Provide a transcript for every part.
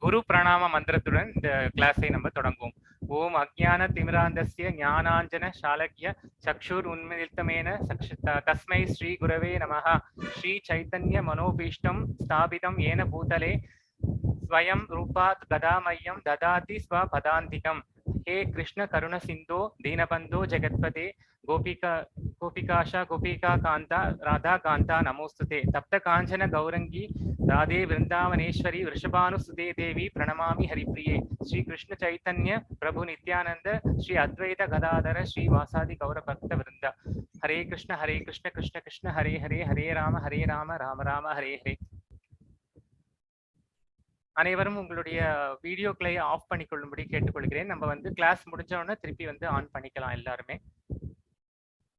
குரு பிரணாம மந்திரத்துடன் இந்த கிளாஸை நம்ம தொடங்குவோம். ஓம் அஜ்ஞான திமிராந்தஸ்ய ஞானாஞ்சன ஷாலக்ய சக்ஷுர் உன்மிலிதமேன தஸ்மை ஸ்ரீ குரவே நமஹ. ஸ்ரீ சைத்தன்ய மனோபீஷ்டம் ஸ்தாபிதம் ஏன பூதலே ஸ்வயம் ரூபாத் கதாமயம் ததாதி ஸ்வபதாந்திகம். हे कृष्ण करुण सिंधो दीनबंधो जगत्पते गोपिकाशा गोपिका कांता राधा कांता नमोस्तुते. तप्त कांचन गौरंगी राधे वृंदावनेश्वरी वृषभानुसुते देवी प्रणमामि हरिप्रिये. श्री कृष्ण चैतन्य प्रभु नित्यानंद श्री अद्वैत गदाधर श्री वासादि गौर भक्त वृंद. हरे कृष्ण कृष्ण कृष्ण हरे हरे हरे राम राम राम हरे हरे. அனைவரும் உங்களுடைய வீடியோக்களை ஆஃப் பண்ணிக்கொள்ளும்படி கேட்டுக்கொள்கிறேன். நம்ம வந்து கிளாஸ் முடிஞ்ச உடனே திருப்பி வந்து ஆன் பண்ணிக்கலாம். எல்லாருமே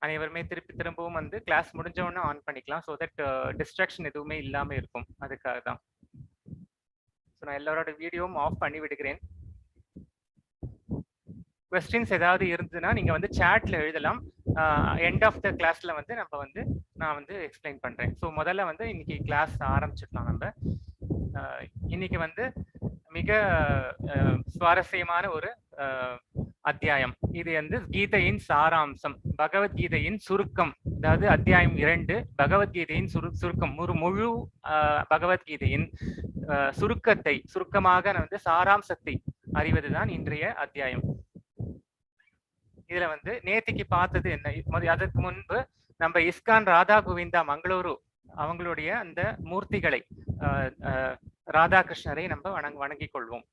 அனைவருமே திரும்பவும் வந்து கிளாஸ் முடிஞ்ச உடனே ஆன் பண்ணிக்கலாம். ஸோ தட் டிஸ்ட்ராக்ஷன் எதுவுமே இல்லாம இருக்கும். அதுக்காக தான். ஸோ நான் எல்லாரோட வீடியோவும் ஆஃப் பண்ணி விடுகிறேன். கொஸ்டின்ஸ் ஏதாவது இருந்ததுன்னா நீங்க வந்து சாட்ல எழுதலாம். எண்ட் ஆஃப் த கிளாஸ்ல வந்து நான் வந்து எக்ஸ்பிளைன் பண்றேன். ஸோ முதல்ல வந்து இன்னைக்கு கிளாஸ் ஆரம்பிச்சிடலாம். நம்ம இன்னைக்கு வந்து மிக சுவாரஸ்யமான ஒரு அத்தியாயம். இது வந்து கீதையின் சாராம்சம், பகவத்கீதையின் சுருக்கம். அதாவது அத்தியாயம் 2 பகவத்கீதையின் சுருக்கம். ஒரு முழு பகவத்கீதையின் சுருக்கமாக வந்து சாராம்சத்தை அறிவதுதான் இன்றைய அத்தியாயம். இதுல வந்து நேத்திக்கு பார்த்தது என்ன, அதற்கு முன்பு நம்ம இஸ்கான் ராதா கோவிந்தா மங்களூரு அவங்களுடைய அந்த மூர்த்திகளை ராதாகிருஷ்ணரை நம்ம வணங்கிக் கொள்வோம்.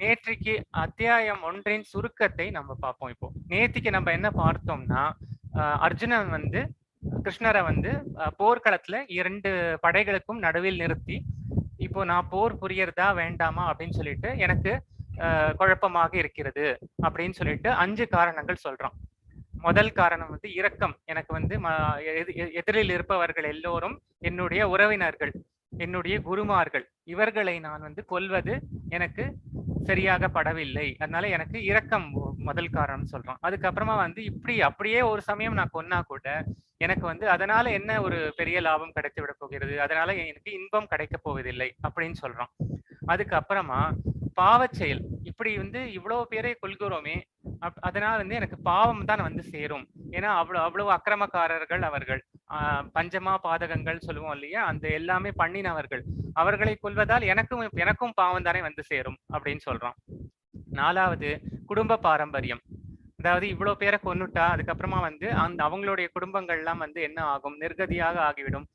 நேற்றுக்கு அத்தியாயம் 1 சுருக்கத்தை நம்ம பார்ப்போம். இப்போ நேத்திக்கு நம்ம என்ன பார்த்தோம்னா, அர்ஜுனன் வந்து கிருஷ்ணரை வந்து போர்க்களத்துல 2 படைகளுக்கும் நடுவில் நிறுத்தி, இப்போ நான் போர் புரியறதா வேண்டாமா அப்படின்னு சொல்லிட்டு எனக்கு குழப்பமாக இருக்கிறது அப்படின்னு சொல்லிட்டு 5 காரணங்கள் சொல்றான். முதல் காரணம் வந்து இரக்கம். எனக்கு வந்து எதிரில் இருப்பவர்கள் எல்லோரும் என்னுடைய உறவினர்கள், என்னுடைய குருமார்கள். இவர்களை நான் வந்து கொல்வது எனக்கு சரியாக படவில்லை. அதனால எனக்கு இரக்கம் முதல் காரணம் சொல்றான். அதுக்கப்புறமா வந்து அப்படியே ஒரு சமயம் நான் கொன்னா கூட எனக்கு வந்து அதனால என்ன ஒரு பெரிய லாபம் கிடைத்து விட போகிறது, அதனால எனக்கு இன்பம் கிடைக்க போவதில்லை அப்படின்னு சொல்றான். அதுக்கப்புறமா பாவச் செயல், இப்படி வந்து இவ்வளவு பேரை கொள்கிறோமே, அதனால வந்து எனக்கு பாவம் தான் வந்து சேரும். ஏன்னா அவ்வளவு அக்கிரமக்காரர்கள் அவர்கள், பஞ்சமா பாதகங்கள் சொல்லுவோம் இல்லையா, அந்த எல்லாமே பண்ணினவர்கள். அவர்களை கொல்வதால் எனக்கும் பாவம் தானே வந்து சேரும் அப்படின்னு சொல்றான். 4வது குடும்ப பாரம்பரியம். அதாவது இவ்வளவு பேரை கொன்னுட்டா அதுக்கப்புறமா வந்து அவங்களுடைய குடும்பங்கள்லாம் வந்து என்ன ஆகும், நிர்கதியாக ஆகிவிடும்.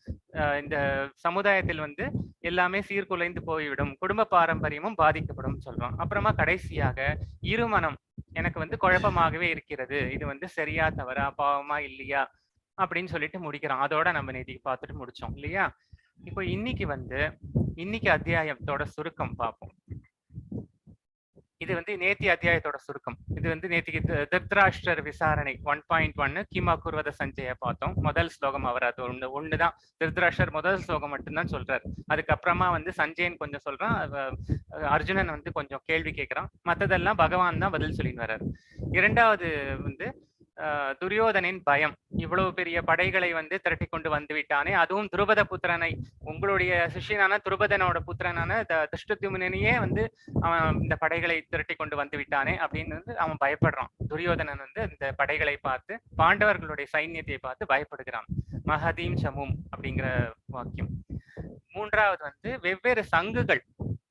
இந்த சமுதாயத்தில் வந்து எல்லாமே சீர்குலைந்து போய்விடும், குடும்ப பாரம்பரியமும் பாதிக்கப்படும் சொல்றான். அப்புறமா கடைசியாக இருமனம். எனக்கு வந்து குழப்பமாகவே இருக்கிறது, இது வந்து சரியா தவறா, பாவமா இல்லையா அப்படின்னு சொல்லிட்டு முடிக்கிறான். அதோட நம்ம நேத்திக்கு பார்த்துட்டு முடிச்சோம் இல்லையா. இப்போ இன்னைக்கு அத்தியாயத்தோட சுருக்கம் பார்ப்போம். இது வந்து நேத்தி அத்தியாயத்தோட சுருக்கம். இது வந்து நேத்திக்கு திருத்ராஷ்டர் விசாரணை 1.1 கிமா குர்வத சஞ்சய பார்த்தோம். முதல் ஸ்லோகம் அவர் அது ஒண்ணுதான். திருத்ராஷ்டர் முதல் ஸ்லோகம் மட்டும்தான் சொல்றாரு. அதுக்கப்புறமா வந்து சஞ்சயன் கொஞ்சம் சொல்றான், அர்ஜுனன் வந்து கொஞ்சம் கேள்வி கேட்கிறான். மற்றதெல்லாம் பகவான் தான் பதில் சொல்லின்னு வர்றாரு. 2வது வந்து துரியோதனின் பயம். இவ்வளவு பெரிய படைகளை வந்து திரட்டி கொண்டு வந்து விட்டானே, அதுவும் துருபத புத்திரனை, உங்களுடைய சிஷ்யனான துருபதனோட புத்திரனான திருஷ்டத்யும்னனையே வந்து அவன் இந்த படைகளை திரட்டி கொண்டு வந்து விட்டானே அப்படின்னு வந்து அவன் பயப்படுறான். துரியோதனன் வந்து இந்த படைகளை பார்த்து, பாண்டவர்களுடைய சைன்யத்தை பார்த்து பயப்படுகிறான். மகதீம் சமும் அப்படிங்கிற வாக்கியம். 3வது வந்து வெவ்வேறு சங்குகள்,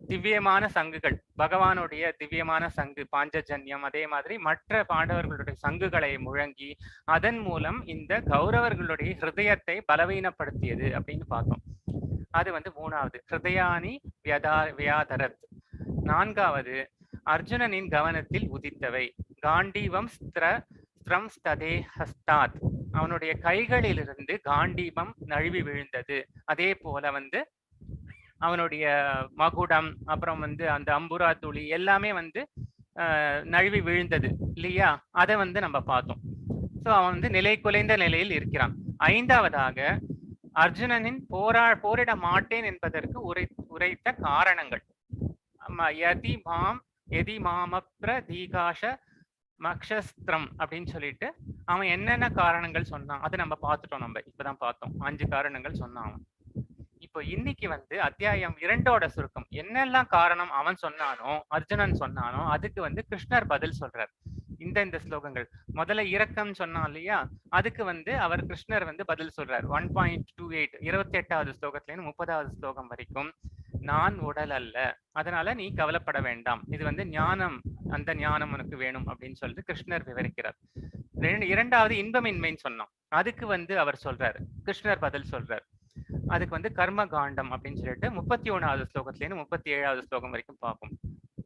திவ்யமான சங்குகள், பகவானுடைய திவ்யமான சங்கு பாஞ்சஜன்யம், அதே மாதிரி மற்ற பாண்டவர்களுடைய சங்குகளை முழங்கி அதன் மூலம் இந்த கௌரவர்களுடைய ஹிருதயத்தை பலவீனப்படுத்தியது அப்படின்னு பார்த்தோம். அது வந்து 3வது ஹிருதயானி வியாதரத். 4வது அர்ஜுனனின் கவனத்தில் உதித்தவை. காண்டீவம் ஸ்திரம் ஸ்ததே ஹஸ்தாத். அவனுடைய கைகளிலிருந்து காண்டீபம் நழுவி விழுந்தது. அதே போல வந்து அவனுடைய மகுடம், அப்புறம் வந்து அந்த அம்புரா துளி எல்லாமே வந்து நழுவி விழுந்தது இல்லையா. அதை வந்து நம்ம பார்த்தோம். ஸோ அவன் வந்து நிலை குலைந்த நிலையில் இருக்கிறான். 5வதாக அர்ஜுனனின் போரிட மாட்டேன் என்பதற்கு உரைத்த காரணங்கள். எதி மாமப்ர தீகாஷ மக்ஷஸ்திரம் அப்படின்னு சொல்லிட்டு அவன் என்னென்ன காரணங்கள் சொன்னான் அதை நம்ம பார்த்துட்டோம். நம்ம இப்பதான் பார்த்தோம். 5 காரணங்கள் சொன்னான் அவன். இப்போ இன்னைக்கு வந்து அத்தியாயம் 2ஓட சுருக்கம். என்னெல்லாம் காரணம் அவன் சொன்னானோ, அர்ஜுனன் சொன்னானோ, அதுக்கு வந்து கிருஷ்ணர் பதில் சொல்றார். இந்த ஸ்லோகங்கள். முதல்ல இரக்கம் சொன்னான் இல்லையா? அதுக்கு வந்து அவர் கிருஷ்ணர் வந்து பதில் சொல்றார். 1.28 28வது ஸ்லோகத்திலேருந்து 30வது ஸ்லோகம் வரைக்கும். நான் உடல் அல்ல. அதனால நீ கவலைப்பட வேண்டாம். இது வந்து ஞானம். அந்த ஞானம் உனக்கு வேணும் அப்படின்னு சொல்லிட்டு கிருஷ்ணர் விவரிக்கிறார். இரண்டாவது இன்பமின்மைன்னு சொன்னோம். அதுக்கு வந்து அவர் சொல்றாரு. கிருஷ்ணர் பதில் சொல்றார். அதுக்கு வந்து கர்ம காண்டம் அப்படின்னு சொல்லிட்டு 31வது ஸ்லோகத்திலேருந்து 37வது ஸ்லோகம் வரைக்கும் பார்ப்போம்.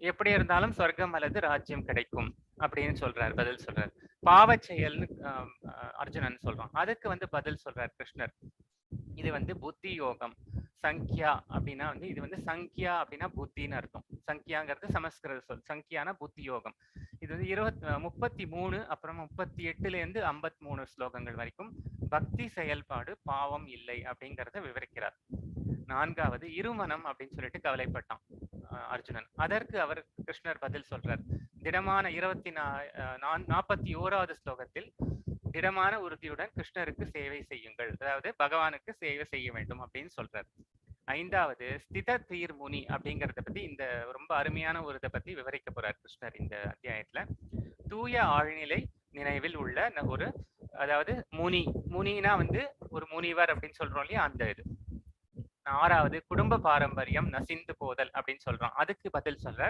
எப்படி இருந்தாலும் சொர்க்கம் அல்லது ராஜ்யம் கிடைக்கும் அப்படின்னு சொல்றார், பதில் சொல்றார். பாவச் செயல்னு அர்ஜுனன் சொல்றான். அதுக்கு வந்து பதில் சொல்றார் கிருஷ்ணர். இது வந்து புத்தி யோகம். சங்கியா அப்படின்னா வந்து இது வந்து சங்கியா அப்படின்னா புத்தின்னு அர்த்தம். சங்கியாங்கிறது சமஸ்கிருத சொல். சங்கியானா புத்தி யோகம். இது வந்து 33 அப்புறம் 38லேருந்து 53 ஸ்லோகங்கள் வரைக்கும் பக்தி செயல்பாடு பாவம் இல்லை அப்படிங்கிறத விவரிக்கிறார். நான்காவது இருமனம் அப்படின்னு சொல்லிட்டு கவலைப்பட்டான் அர்ஜுனன். அதற்கு அவர் கிருஷ்ணர் பதில் சொல்றார். திடமான 41வது ஸ்லோகத்தில் திடமான உறுதியுடன் கிருஷ்ணருக்கு சேவை செய்யுங்கள், அதாவது பகவானுக்கு சேவை செய்ய வேண்டும் அப்படின்னு சொல்றார். ஐந்தாவது ஸ்தித தீர் முனி அப்படிங்கறத பத்தி இந்த ரொம்ப அருமையான ஒரு இதை பத்தி விவரிக்க போறார் கிருஷ்ணர் இந்த அத்தியாயத்துல. தூய ஆழ்நிலை நினைவில் உள்ள ஒரு, அதாவது முனினா வந்து ஒரு முனிவர் அப்படின்னு சொல்றோம் இல்லையா, அந்த இது. ஆறாவது குடும்ப பாரம்பரியம் நசிந்து போதல் அப்படின்னு சொல்றோம். அதுக்கு பதில் சொல்ற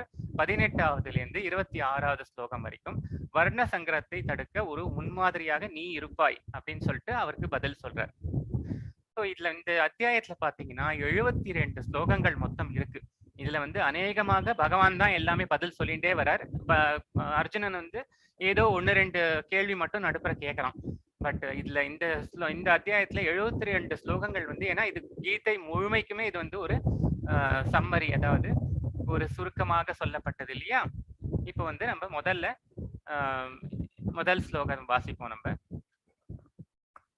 18வதுலேருந்து 26வது ஸ்லோகம் வரைக்கும் வர்ண சங்கரத்தை தடுக்க ஒரு முன்மாதிரியாக நீ இருப்பாய் அப்படின்னு சொல்லிட்டு அவருக்கு பதில் சொல்றார். ஸோ இதுல இந்த அத்தியாயத்துல பாத்தீங்கன்னா 72 ஸ்லோகங்கள் மொத்தம் இருக்கு. இதுல வந்து அநேகமாக பகவான் தான் எல்லாமே பதில் சொல்லிட்டே வர்றார். அர்ஜுனன் வந்து ஏதோ 1-2 கேள்வி மட்டும் நடுப்புற கேட்கறான். பட் இதுல இந்த அத்தியாயத்துல 72 ஸ்லோகங்கள் வந்து, ஏன்னா இது கீதை முழுமைக்குமே இது வந்து ஒரு சம்மரி, அதாவது ஒரு சுருக்கமாக சொல்லப்பட்டது இல்லையா. இப்ப வந்து நம்ம முதல் ஸ்லோகம் வாசிப்போம். நம்ம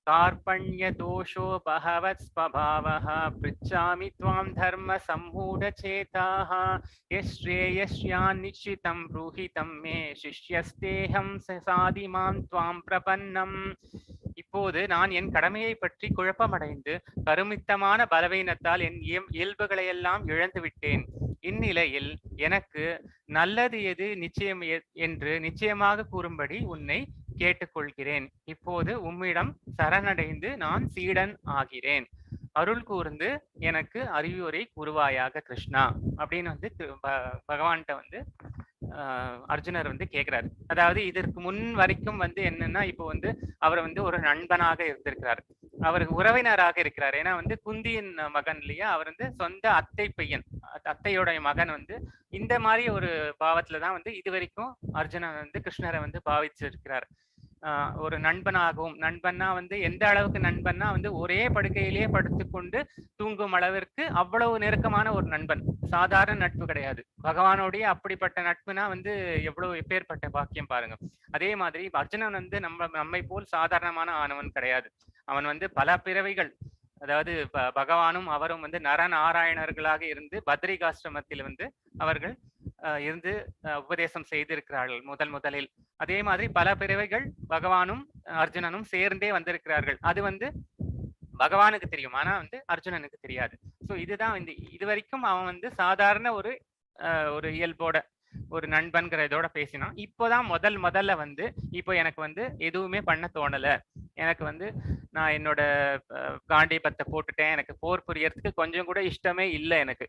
कार्पण्य दोषो बहवत् स्वभावः पृच्छामि त्वां धर्म सम्मूढ चेताः यश्रेयस्यान्निश्चितं ब्रूहितं मे शिष्यस्तेहं साधि मां त्वां प्रपन्नम्. இப்போது நான் என் கடமையை பற்றி குழப்பமடைந்து கருமித்தமான பலவீனத்தால் என் இயல்புகளையெல்லாம் இழந்து விட்டேன். இந்நிலையில் எனக்கு நல்லது எது நிச்சயம் என்று நிச்சயமாக கூறும்படி உன்னை கேட்டுக்கொள்கிறேன். இப்போது உம்மிடம் சரணடைந்து நான் சீடன் ஆகிறேன். அருள் கூர்ந்து எனக்கு அறிவுரை கூறுவாயாக கிருஷ்ணா அப்படின்னு வந்து பகவான்கிட்ட வந்து அர்ஜுனர் வந்து கேட்கிறாரு. அதாவது இதற்கு முன் வரைக்கும் வந்து என்னன்னா, இப்போ வந்து அவர் வந்து ஒரு நண்பனாக இருந்திருக்கிறார், அவருக்கு உறவினராக இருக்கிறார். ஏன்னா வந்து குந்தியின் மகன் இல்லையா, அவர் வந்து சொந்த அத்தை பையன், அத்தையோட மகன் வந்து இந்த மாதிரி ஒரு பாவத்துலதான் வந்து இது வரைக்கும் அர்ஜுனன் வந்து கிருஷ்ணரை வந்து பாவிச்சிருக்கிறார். ஒரு நண்பனாகவும், நண்பன்னா வந்து எந்த அளவுக்கு நண்பன்னா வந்து ஒரே படுக்கையிலேயே படுத்துக்கொண்டு தூங்கும் அளவிற்கு அவ்வளவு நெருக்கமான ஒரு நண்பன். சாதாரண நட்பு கிடையாது. பகவானோடைய அப்படிப்பட்ட நட்புனா வந்து எவ்வளவு எப்பேற்பட்ட பாக்கியம் பாருங்க. அதே மாதிரி அர்ஜுனன் வந்து நம்மை போல் சாதாரணமான ஆனவன் கிடையாது. அவன் வந்து பல பிறவைகள், அதாவது பகவானும் அவரும் வந்து நரநாராயணர்களாக இருந்து பத்ரிகாசிரமத்தில் வந்து அவர்கள் இருந்து உபதேசம் செய்திருக்கிறார்கள் முதலில். அதே மாதிரி பல பிறவைகள் பகவானும் அர்ஜுனனும் சேர்ந்தே வந்திருக்கிறார்கள். அது வந்து பகவானுக்கு தெரியும், ஆனா வந்து அர்ஜுனனுக்கு தெரியாது. ஸோ இதுதான் வந்து இது வரைக்கும் அவன் வந்து சாதாரண ஒரு இயல்போட ஒரு நண்பன்கிற இதோட பேசினான். இப்போதான் முதல்ல வந்து இப்போ எனக்கு வந்து எதுவுமே பண்ண தோணல, எனக்கு வந்து நான் என்னோட காண்டீபத்தை போட்டுட்டேன், எனக்கு போர் புரியறதுக்கு கொஞ்சம் கூட இஷ்டமே இல்லை எனக்கு.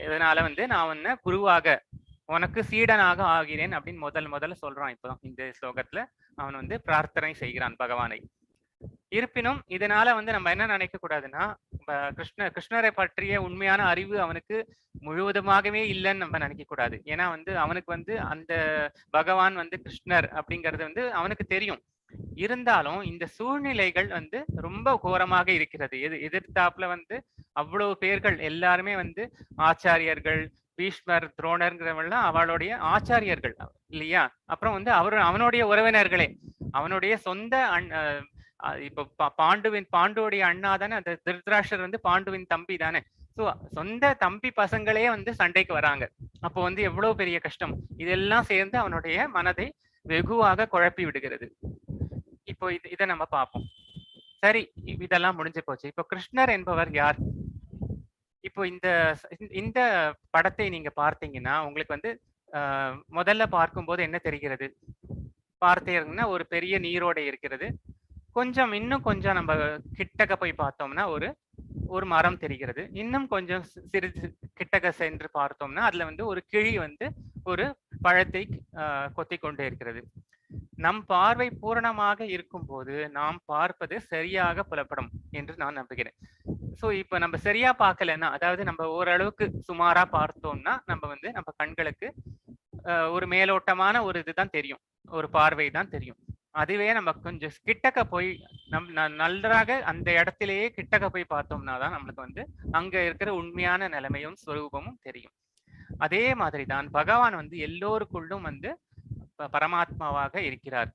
இதனால வந்து நான் உன்னை குருவாக உனக்கு சீடனாக ஆகிறேன் அப்படின்னு முதல்ல சொல்றான். இப்போதான் இந்த ஸ்லோகத்துல அவன் வந்து பிரார்த்தனை செய்கிறான் பகவானை. இருப்பினும் இதனால வந்து நம்ம என்ன நினைக்க கூடாதுன்னா, கிருஷ்ணரை பற்றிய உண்மையான அறிவு அவனுக்கு முழுவதுமாகவே இல்லைன்னு நம்ம நினைக்க கூடாது. ஏன்னா வந்து அவனுக்கு வந்து அந்த பகவான் வந்து கிருஷ்ணர் அப்படிங்கிறது வந்து அவனுக்கு தெரியும். இருந்தாலும் இந்த சூழ்நிலைகள் வந்து ரொம்ப கோரமாக இருக்கிறது. எதிர்த்தாப்புல வந்து அவ்வளவு பேர்கள் எல்லாருமே வந்து ஆச்சாரியர்கள், பீஷ்மர், துரோணர்ங்கிறவெல்லாம் அவளுடைய ஆச்சாரியர்கள் இல்லையா. அப்புறம் வந்து அவனுடைய உறவினர்களே, அவனுடைய சொந்த இப்ப பாண்டுடைய அண்ணா தானே அந்த திருதராஷ்டர், வந்து பாண்டுவின் தம்பி தானே. சோ சொந்த தம்பி பசங்களே வந்து சண்டைக்கு வராங்க. அப்போ வந்து எவ்வளவு பெரிய கஷ்டம். இதெல்லாம் சேர்ந்து அவனுடைய மனதை வெகுவாக குழப்பி விடுகிறது. இப்போ இதை நம்ம பார்ப்போம். சரி, இதெல்லாம் முடிஞ்சு போச்சு. இப்போ கிருஷ்ணர் என்பவர் யார்? இப்போ இந்த படத்தை நீங்க பார்த்தீங்கன்னா, உங்களுக்கு வந்து முதல்ல பார்க்கும்போது என்ன தெரிகிறது? பார்த்தீங்கன்னா, ஒரு பெரிய நீரோடை இருக்கிறது. இன்னும் கொஞ்சம் நம்ம கிட்டக்க போய் பார்த்தோம்னா, ஒரு ஒரு மரம் தெரிகிறது. இன்னும் கொஞ்சம் சிறிது கிட்டக்க சென்று பார்த்தோம்னா, அதுல வந்து ஒரு கிளி வந்து ஒரு பழத்தை கொத்திக் கொண்டே இருக்கிறது. நம் பார்வை பூரணமாக இருக்கும்போது, நாம் பார்ப்பது சரியாக புலப்படும் என்று நான் நம்புகிறேன். சோ, இப்ப நம்ம சரியா பார்க்கலன்னா, அதாவது நம்ம ஓரளவுக்கு சுமாரா பார்த்தோம்னா, நம்ம கண்களுக்கு ஒரு மேலோட்டமான ஒரு இதுதான் தெரியும். ஒரு பார்வை தான் தெரியும். அதுவே நம்ம கொஞ்சம் கிட்டக்க போய் நன்றாக அந்த இடத்திலேயே கிட்டக்க போய் பார்த்தோம்னா தான் நம்மளுக்கு வந்து அங்க இருக்கிற உண்மையான நிலைமையும் ஸ்வரூபமும் தெரியும். அதே மாதிரி தான் பகவான் வந்து எல்லோருக்குள்ளும் வந்து பரமாத்மாவாக இருக்கிறார்.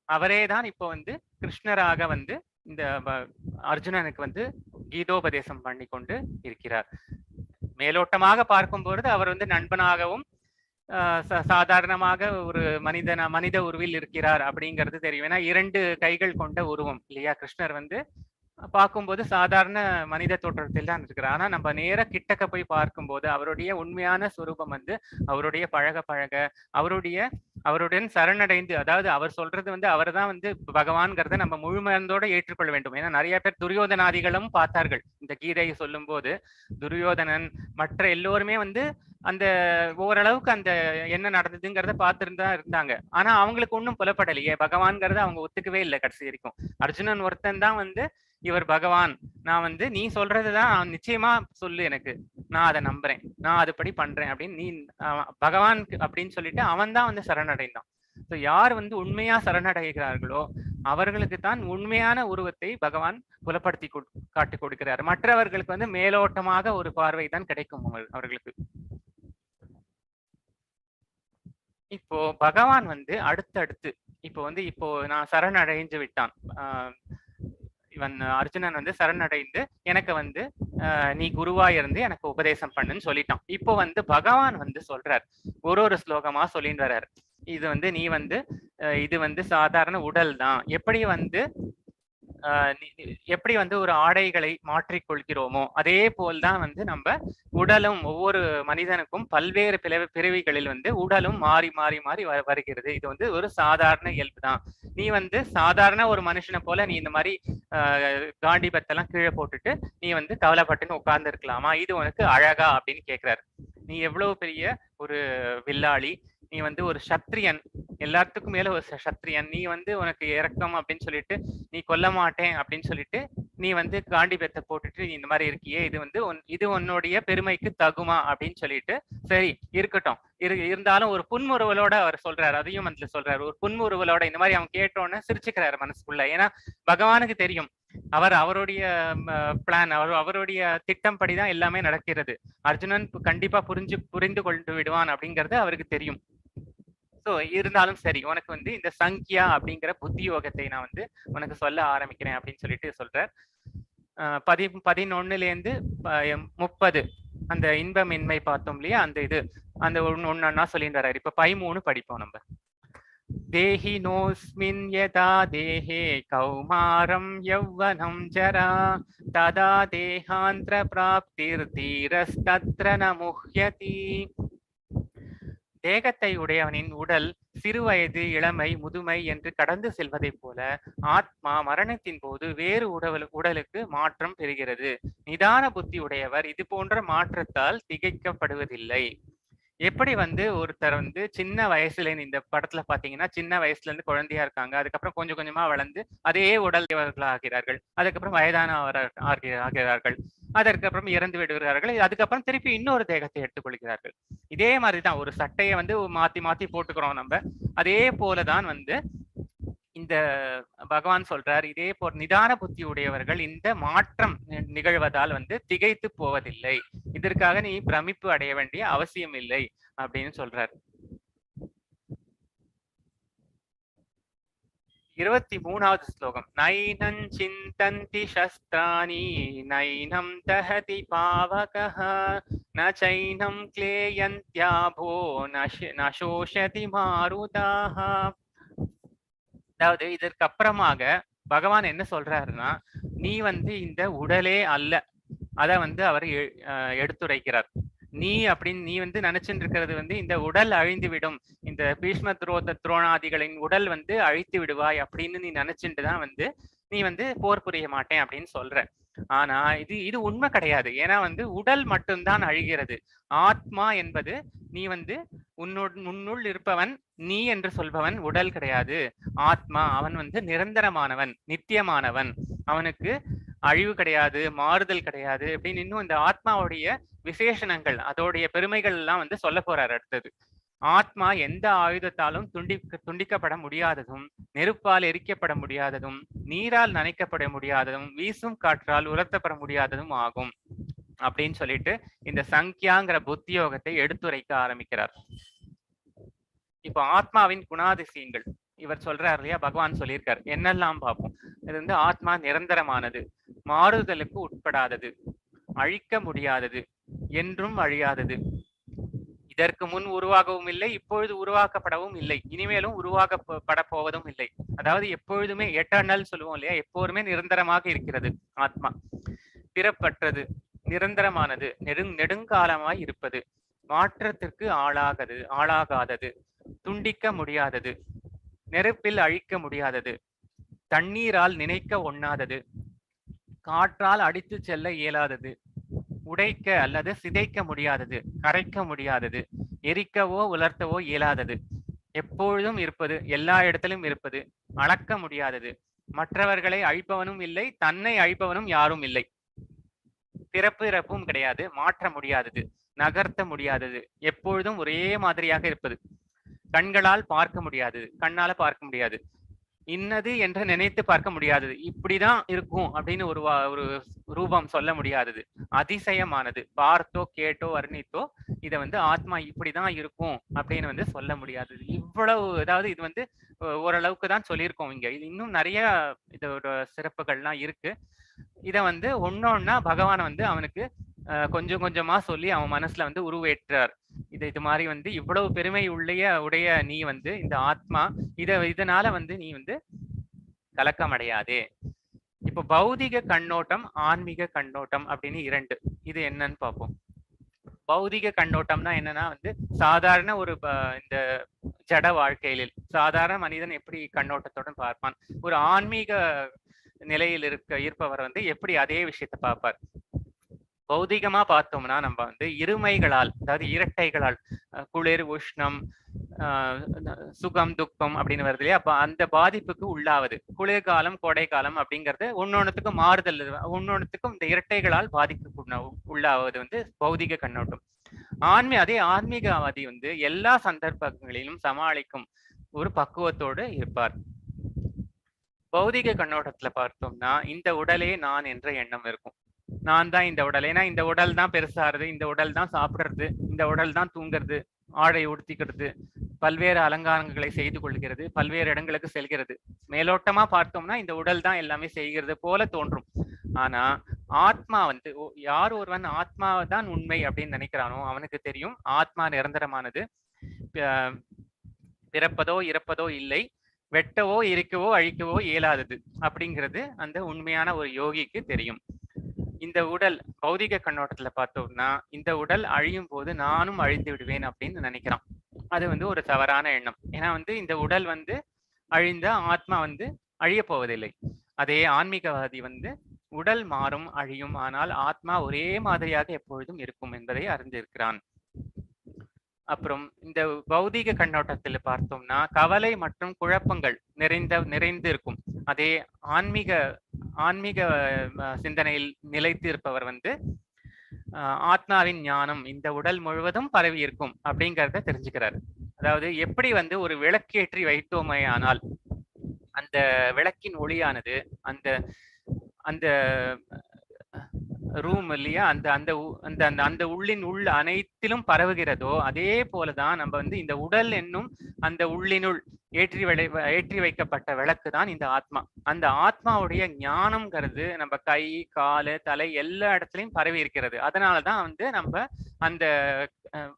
அவரே தான் இப்போ வந்து கிருஷ்ணராக வந்து இந்த அர்ஜுனனுக்கு வந்து கீதோபதேசம் பண்ணி கொண்டு இருக்கிறார். மேலோட்டமாக பார்க்கும் பொழுது அவர் வந்து நண்பனாகவும் சாதாரணமாக ஒரு மனித உருவில் இருக்கிறார் அப்படிங்கிறது தெரியும். ஏன்னா 2 கைகள் கொண்ட உருவம் இல்லையா? கிருஷ்ணர் வந்து பார்க்கும்போது சாதாரண மனித தோற்றத்தில் தான் இருக்கிறார். ஆனா நம்ம நேரா கிட்டக்க போய் பார்க்கும்போது அவருடைய உண்மையான சுரூபம் வந்து அவருடைய பழக பழக அவருடைய அவருடன் சரணடைந்து, அதாவது அவர் சொல்றது வந்து அவர்தான் வந்து பகவான்கிறத நம்ம முழு மனதோட ஏற்றுக்கொள்ள வேண்டும். ஏன்னா நிறைய பேர் துரியோதனாதிகளும் பார்த்தார்கள். இந்த கீதையை சொல்லும்போது துரியோதனன் மற்ற எல்லோருமே வந்து அந்த ஓரளவுக்கு அந்த என்ன நடந்ததுங்கிறத பார்த்துருந்தா இருந்தாங்க. ஆனா அவங்களுக்கு ஒன்றும் புலப்படலையே, பகவான்கிறத அவங்க ஒத்துக்கவே இல்லை கடைசி வரைக்கும். அர்ஜுனன் ஒருத்தன் தான் வந்து இவர் பகவான், நான் வந்து நீ சொல்றதுதான் நிச்சயமா சொல்லு எனக்கு, நான் அதை நம்புறேன், நான் அதுபடி பண்றேன் அப்படின்னு நீ பகவான் அப்படின்னு சொல்லிட்டு அவன் தான் வந்து சரணடைந்தான். ஸோ யார் வந்து உண்மையா சரணடைகிறார்களோ அவர்களுக்கு தான் உண்மையான உருவத்தை பகவான் புலப்படுத்தி காட்டி கொடுக்கிறார். மற்றவர்களுக்கு வந்து மேலோட்டமாக ஒரு பார்வை தான் கிடைக்கும் அவர்களுக்கு. இப்போ பகவான் வந்து அடுத்தடுத்து இப்போ நான் சரணடைந்து விட்டான். இவன் அர்ஜுனன் வந்து சரணடைந்து எனக்கு வந்து நீ குருவா இருந்து எனக்கு உபதேசம் பண்ணுன்னு சொல்லிட்டான். இப்போ வந்து பகவான் வந்து சொல்றார், ஒரு ஸ்லோகமா சொல்லிட்டு வர்றாரு. இது வந்து நீ வந்து இது வந்து சாதாரண உடல் தான். எப்படி வந்து ஒரு ஆடைகளை மாற்றிக்கொள்கிறோமோ அதே போல்தான் வந்து நம்ம உடலும், ஒவ்வொரு மனிதனுக்கும் பல்வேறு பிறவிகளில் வந்து உடலும் மாறி மாறி மாறி வருகிறது. இது வந்து ஒரு சாதாரண இயல்பு தான். நீ வந்து சாதாரண ஒரு மனுஷனை போல நீ இந்த மாதிரி காண்டிபத்தெல்லாம் கீழே போட்டுட்டு நீ வந்து கவலைப்பட்டுன்னு உட்கார்ந்து இருக்கலாமா? இது உனக்கு அழகா அப்படின்னு கேட்கிறாரு. நீ எவ்வளவு பெரிய ஒரு வில்லாளி, நீ வந்து ஒரு சத்திரியன், எல்லாத்துக்கும் மேல ஒரு சத்திரியன், நீ வந்து உனக்கு இறக்கம் அப்படின்னு சொல்லிட்டு நீ கொல்ல மாட்டேன் அப்படின்னு சொல்லிட்டு நீ வந்து காண்டிபத்தை போட்டுட்டு நீ இந்த மாதிரி இருக்கியே, இது உன்னுடைய பெருமைக்கு தகுமா அப்படின்னு சொல்லிட்டு, சரி இருக்கட்டும், இருந்தாலும் ஒரு புன்முறுவலோட அவர் சொல்றாரு. அதையும் அதுல சொல்றாரு, ஒரு புன்முறுவலோட இந்த மாதிரி அவன் கேட்டோன்னு சிரிச்சுக்கிறாரு மனசுக்குள்ள. ஏன்னா பகவானுக்கு தெரியும் அவருடைய பிளான், அவருடைய திட்டம் படிதான் எல்லாமே நடக்கிறது. அர்ஜுனன் கண்டிப்பா புரிந்து கொண்டு விடுவான் அப்படிங்கிறது அவருக்கு தெரியும். சோ இருந்தாலும் சரி, உனக்கு வந்து இந்த சங்கியா அப்படிங்கிற புத்தி யோகத்தை நான் வந்து உனக்கு சொல்ல ஆரம்பிக்கிறேன் அப்படின்னு சொல்லிட்டு சொல்றார். 11லேருந்து 30 அந்த இன்பமின்மை பார்த்தோம் இல்லையா, அந்த ஒன்னா சொல்லிட்டு வர்றாரு. இப்ப 13 படிப்போம் நம்ம. தேஹினோஸ்மின் யதா தேஹே கௌமாரம் யௌவனம் ஜரா ததா தேஹாந்திர பிராப்திர் தீரஸ்தத்ர ந முஹ்யதி. தேகத்தை உடையவனின் உடல் சிறுவயது, இளமை, முதுமை என்று கடந்து செல்வதைப் போல ஆத்மா மரணத்தின் போது வேறு உடலுக்கு மாற்றம் பெறுகிறது. நிதான புத்தி உடையவர் இது போன்ற மாற்றத்தால் திகைக்கப்படுவதில்லை. எப்படி வந்து ஒருத்தர் வந்து சின்ன வயசுல இந்த படத்துல பாத்தீங்கன்னா சின்ன வயசுல இருந்து குழந்தையா இருக்காங்க, அதுக்கப்புறம் கொஞ்சம் கொஞ்சமா வளர்ந்து அதே ஆகிறார்கள், அதுக்கப்புறம் வயதானவர் ஆகிறார்கள், அதற்கப்புறம் இறந்து விடுகிறார்கள், அதுக்கப்புறம் திருப்பி இன்னொரு தேகத்தை எடுத்துக்கொள்கிறார்கள். இதே மாதிரிதான் ஒரு சட்டையை வந்து மாத்தி மாத்தி போட்டுக்கிறோம் நம்ம. அதே போலதான் வந்து இந்த பகவான் சொல்றார், இதே போல் நிதான புத்தி உடையவர்கள் இந்த மாற்றம் நிகழ்வதால் வந்து திகைத்து போவதில்லை, இதற்காக நீ பிரமிப்பு அடைய வேண்டிய அவசியம் இல்லை அப்படின்னு சொல்றார். 23வது ஸ்லோகம். நைனம் சிந்தந்தி சஸ்திராணி நைனம் தஹதி பாவகஹ ந சைனம் க்லேயந்த்யாபோ நசோஷதி மாருதாஹ. அதாவது இதற்கு அப்புறமாக பகவான் என்ன சொல்றாருன்னா, நீ வந்து இந்த உடலே அல்ல. அத வந்து அவர் எடுத்துரைக்கிறார். நீ வந்து நினைச்சுட்டு இருக்கிறது வந்து இந்த உடல் அழிந்து விடும், இந்த பீஷ்ம துரோணாதிகளின் உடல் வந்து அழித்து விடுவாய் அப்படின்னு நீ நினைச்சுட்டு தான் வந்து நீ வந்து போர் புரிய மாட்டேன் அப்படின்னு சொல்ற. ஆனா இது இது உண்மை கிடையாது. ஏன்னா வந்து உடல் மட்டும்தான் அழிகிறது. ஆத்மா என்பது நீ வந்து உன்னுள் இருப்பவன், நீ என்று சொல்பவன் உடல் கிடையாது. ஆத்மா அவன் வந்து நிரந்தரமானவன், நித்தியமானவன். அவனுக்கு அழிவு கிடையாது, மாறுதல் கிடையாது அப்படின்னு இன்னும் இந்த ஆத்மாவுடைய விசேஷணங்கள், அதோடைய பெருமைகள் எல்லாம் வந்து சொல்ல போறார் அடுத்தது. ஆத்மா எந்த ஆயுதத்தாலும் துண்டிக்கப்பட முடியாததும், நெருப்பால் எரிக்கப்பட முடியாததும், நீரால் நனைக்கப்பட முடியாததும், வீசும் காற்றால் உலர்த்தப்பட முடியாததும் ஆகும் அப்படின்னு சொல்லிட்டு இந்த சங்கியாங்கிற புத்தியோகத்தை எடுத்துரைக்க ஆரம்பிக்கிறார். இப்போ ஆத்மாவின் குணாதிசயங்கள் இவர் சொல்றாரு இல்லையா, பகவான் சொல்லியிருக்காரு. என்னெல்லாம் பார்ப்போம். இது வந்து ஆத்மா நிரந்தரமானது, மாறுதலுக்கு உட்படாதது, அழிக்க முடியாதது, என்றும் அழியாதது, இதற்கு முன் உருவாகவும் இல்லை, இப்பொழுது உருவாக்கப்படவும் இல்லை, இனிமேலும் உருவாக்கப்பட போவதும் இல்லை. அதாவது எப்பொழுதுமே எட்டர்னல் சொல்லுவோம் இல்லையா, எப்போதுமே நிரந்தரமாக இருக்கிறது ஆத்மா. பிறப்பற்றது, நிரந்தரமானது, நெடுங்காலமாய் இருப்பது, மாற்றத்திற்கு ஆளாகாதது, துண்டிக்க முடியாதது, நெருப்பில் அழிக்க முடியாதது, தண்ணீரால் நினைக்க ஒண்ணாதது, காற்றால் அடித்து செல்ல இயலாதது, உடைக்க அல்லது சிதைக்க முடியாதது, கரைக்க முடியாதது, எரிக்கவோ உலர்த்தவோ இயலாதது, எப்பொழுதும் இருப்பது, எல்லா இடத்திலும் இருப்பது, அளக்க முடியாதது, மற்றவர்களை அழிப்பவனும் இல்லை, தன்னை அழிப்பவனும் யாரும் இல்லை, பிறப்பு இறப்பும் கிடையாது, மாற்ற முடியாதது, நகர்த்த முடியாதது, எப்பொழுதும் ஒரே மாதிரியாக இருப்பது, கண்களால் பார்க்க முடியாதது, கண்ணால பார்க்க முடியாது, இன்னது என்று நினைத்து பார்க்க முடியாதது, இப்படிதான் இருக்கும் அப்படின்னு ஒரு ரூபம் சொல்ல முடியாதது, அதிசயமானது, பார்த்தோ கேட்டோ வர்ணித்தோ இதை வந்து ஆத்மா இப்படிதான் இருக்கும் அப்படின்னு வந்து சொல்ல முடியாதது. இவ்வளவு, அதாவது இது வந்து ஓரளவுக்கு தான் சொல்லியிருக்கோம் இங்க. இது இன்னும் நிறைய இதோட சிறப்புகள்லாம் இருக்கு. இத வந்து ஒன்னொன்னா பகவான் வந்து அவனுக்கு கொஞ்சம் கொஞ்சமா சொல்லி அவன் மனசுல வந்து உருவேற்றார். இது மாதிரி வந்து இவ்வளவு பெருமை உடைய நீ வந்து இந்த ஆத்மா, இதனால வந்து நீ வந்து கலக்கம் அடையாதே. இப்ப பௌதிக கண்ணோட்டம், ஆன்மீக கண்ணோட்டம் அப்படின்னு இரண்டு. இது என்னன்னு பார்ப்போம். பௌதிக கண்ணோட்டம்னா என்னன்னா வந்து சாதாரண ஒரு இந்த ஜட வாழ்க்கையில் சாதாரண மனிதன் எப்படி கண்ணோட்டத்துடன் பார்ப்பான், ஒரு ஆன்மீக நிலையில் இருப்பவர் வந்து எப்படி அதே விஷயத்தை பார்ப்பார். பௌதிகமா பார்த்தோம்னா நம்ம வந்து இருமைகளால், அதாவது இரட்டைகளால், குளிர் உஷ்ணம், சுகம் துக்கம் அப்படின்னு வருது இல்லையா, அப்ப அந்த பாதிப்புக்கு உள்ளாவது, குளிர்காலம் கோடைக்காலம் அப்படிங்கிறது ஒன்னொன்னுத்துக்கும் மாறுதல், ஒன்னொன்னுத்துக்கும் இந்த இரட்டைகளால் பாதிப்பு உள்ளாவது வந்து பௌதிக கண்ணோட்டம். அதே ஆன்மீகவாதி வந்து எல்லா சந்தர்ப்பங்களிலும் சமாளிக்கும் ஒரு பக்குவத்தோடு இருப்பார். பௌதிக கண்ணோட்டத்துல பார்த்தோம்னா இந்த உடலே நான் என்ற எண்ணம் இருக்கும். நான் தான் இந்த உடல், ஏன்னா இந்த உடல் தான் பெருசாருது, இந்த உடல் தான் சாப்பிடுறது, இந்த உடல் தான் தூங்குறது, ஆடை உடுத்திக்கிறது, பல்வேறு அலங்காரங்களை செய்து கொள்கிறது, பல்வேறு இடங்களுக்கு செல்கிறது. மேலோட்டமா பார்த்தோம்னா இந்த உடல் தான் எல்லாமே செய்கிறது போல தோன்றும். ஆனா ஆத்மா வந்து, யார் ஒருவன் ஆத்மாவை தான் உண்மை அப்படின்னு நினைக்கிறானோ அவனுக்கு தெரியும் ஆத்மா நிரந்தரமானது, பிறப்பதோ இறப்பதோ இல்லை, வெட்டவோ எரிக்கவோ அழிக்கவோ இயலாதது அப்படிங்கிறது அந்த உண்மையான ஒரு யோகிக்கு தெரியும். இந்த உடல் பௌதிக கண்ணோட்டத்துல பார்த்தோம்னா இந்த உடல் அழியும் போது நானும் அழிந்து விடுவேன் அப்படின்னு நினைக்கிறான். அது வந்து ஒரு தவறான எண்ணம். ஏன்னா வந்து இந்த உடல் வந்து அழிந்த ஆத்மா வந்து அழிய போவதில்லை. அதே ஆன்மீகவாதி வந்து உடல் மாறும், அழியும், ஆனால் ஆத்மா ஒரே மாதிரியாக எப்பொழுதும் இருக்கும் என்பதை அறிந்திருக்கிறான். அப்புறம் இந்த பௌதிக கண்ணோட்டத்தில் பார்த்தோம்னா கவலை மற்றும் குழப்பங்கள் நிறைந்து இருக்கும். அதே ஆன்மீக சிந்தனையில் நிலைத்து இருப்பவர் வந்து ஆத்மாவின் ஞானம் இந்த உடல் முழுவதும் பரவி இருக்கும் அப்படிங்கிறத தெரிஞ்சுக்கிறாரு. அதாவது எப்படி வந்து ஒரு விளக்கேற்றி வைத்தோமே ஆனால் அந்த விளக்கின் ஒளியானது அந்த அந்த ரூம் இல்லையா, அந்த அந்த அந்த அந்த உள்ளின் உள் அனைத்திலும் பரவுகிறதோ அதே போலதான் நம்ம வந்து இந்த உடல் என்னும் அந்த உள்ளினுள் ஏற்றி வைக்கப்பட்ட விளக்கு தான் இந்த ஆத்மா. அந்த ஆத்மாவுடைய ஞானம்ங்கிறது நம்ம கை காலு தலை எல்லா இடத்துலயும் பரவி இருக்கிறது. அதனாலதான் வந்து நம்ம அந்த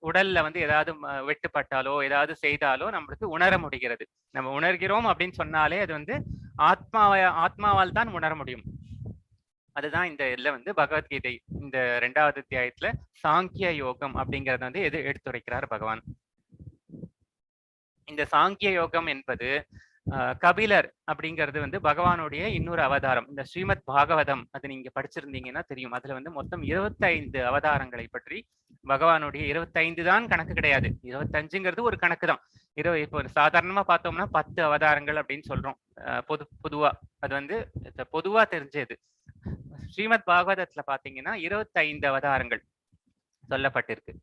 உடல்ல வந்து ஏதாவது வெட்டுப்பட்டாலோ ஏதாவது செய்தாலோ நம்மளுக்கு உணர முடிகிறது. நம்ம உணர்கிறோம் அப்படின்னு சொன்னாலே அது வந்து ஆத்மாவால் தான் உணர முடியும். அதுதான் இந்த இதுல வந்து பகவத்கீதை இந்த 2வது அத்தியாயத்துல சாங்கிய யோகம் அப்படிங்கறத வந்து எடுத்துரைக்கிறார் பகவான். இந்த சாங்கிய யோகம் என்பது கபிலர் அப்படிங்கிறது வந்து பகவானுடைய இன்னொரு அவதாரம். இந்த ஸ்ரீமத் பாகவதம் அது நீங்க படிச்சிருந்தீங்கன்னா தெரியும். அதுல வந்து மொத்தம் 25 அவதாரங்களை பற்றி பகவானுடைய 25 தான் கணக்கு கிடையாது, 25ங்கிறது ஒரு கணக்கு தான். இப்போ சாதாரணமா பார்த்தோம்னா 10 அவதாரங்கள் அப்படின்னு சொல்றோம். பொதுவா அது வந்து பொதுவா தெரிஞ்சது. ஸ்ரீமத் பாகவதத்துல பாத்தீங்கன்னா 25 அவதாரங்கள் சொல்லப்பட்டிருக்கு.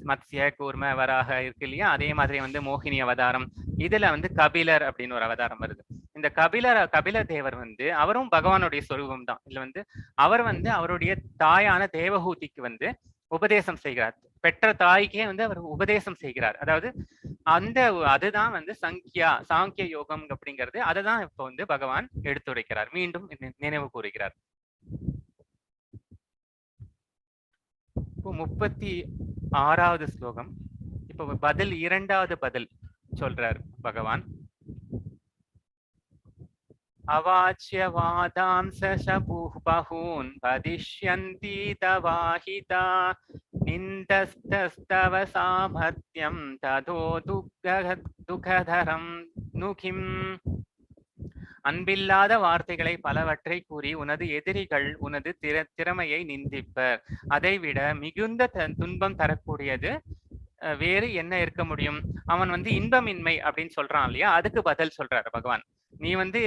மத்ஸ்ய கூர்ம வராக இருக்கு இல்லையா, அதே மாதிரி வந்து மோகினி அவதாரம். இதுல வந்து கபிலர் அப்படின்னு ஒரு அவதாரம் வருது. இந்த கபில தேவர் வந்து அவரும் பகவானுடைய சொரூபம் தான். இதுல வந்து அவர் வந்து அவருடைய தாயான தேவஹூதிக்கு வந்து உபதேசம் செய்கிறார். பெற்ற தாய்க்கே வந்து அவர் உபதேசம் செய்கிறார். அதாவது அதுதான் வந்து சாங்கிய யோகம் அப்படிங்கிறது. அதுதான் இப்ப வந்து பகவான் எடுத்துரைக்கிறார், மீண்டும் நினைவு கூறுகிறார். இப்போ 36வது ஸ்லோகம். இப்போ பதில் 2வது பதில் சொல்றார் பகவான். அவாச்ய வாதாம்சபூஹ் பஹூன் வதிஷ்யந்தி தவாஹிதா நிந்தஸ்தஸ்தவ சாமர்த்யம் ததோ துகதரம் நுகிம். அன்பில்லாத வார்த்தைகளை பலவற்றை கூறி உனது எதிரிகள் உனது திறமையை நிந்திப்பர். அதைவிட மிகுந்த துன்பம் தரக்கூடியது வேறு என்ன இருக்க முடியும்? அவன் வந்து இன்பமின்மை அப்படின்னு சொல்றான் இல்லையா, அதுக்கு பதில் சொல்றாரு பகவான். நீ வந்து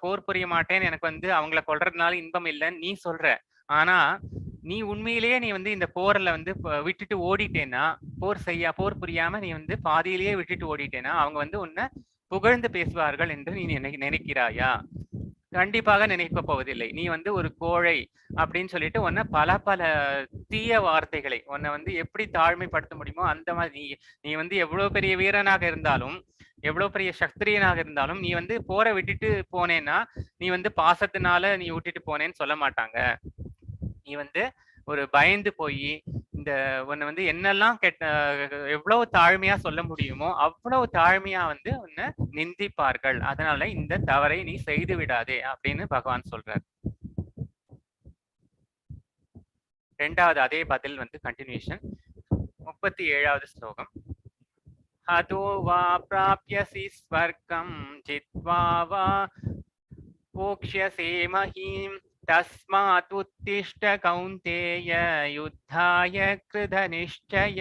போர் புரிய மாட்டேன்னு எனக்கு வந்து அவங்கள கொல்றதுனால இன்பம் இல்லைன்னு நீ சொல்ற. ஆனா நீ உண்மையிலேயே நீ வந்து இந்த போர்ல வந்து விட்டுட்டு ஓடிட்டேன்னா, போர் புரியாம நீ வந்து பாதியிலேயே விட்டுட்டு ஓடிட்டேன்னா அவங்க வந்து உன்னை புகழ்ந்து பேசுவார்கள் என்று நீ நினைக்கிறாயா? கண்டிப்பாக நினைக்க போவதில்லை. நீ வந்து ஒரு கோழை அப்படின்னு சொல்லிட்டு உன்னை பல தீய வார்த்தைகளை உன்னை வந்து எப்படி தாழ்மைப்படுத்த முடியுமோ அந்த மாதிரி நீ வந்து எவ்வளவு பெரிய வீரனாக இருந்தாலும், எவ்வளவு பெரிய சக்திரியனாக இருந்தாலும் நீ வந்து போரை விட்டுட்டு போனேன்னா நீ வந்து பாசத்தினால நீ விட்டுட்டு போனேன்னு சொல்ல மாட்டாங்க. நீ வந்து ஒரு பயந்து போய் இந்த உன்னை வந்து என்னெல்லாம் எவ்வளவு தாழ்மையா சொல்ல முடியுமோ அவ்வளவு தாழ்மையா வந்து உன்னை நிந்திப்பார்கள். அதனால இந்த தவறை நீ செய்து விடாதே அப்படின்னு பகவான் சொல்றார். 2வது அதே பதில் வந்து கண்டினியூஷன். 37வது ஸ்லோகம். ஹதோ வா ப்ராப்யசி ஸ்வர்க்கம் ஜித்வா வா போக்ஷ்யசே மஹீம் தஸ்மாத் உத்திஷ்ட கௌந்தேய யுத்தாய கிருத நிஷ்சய.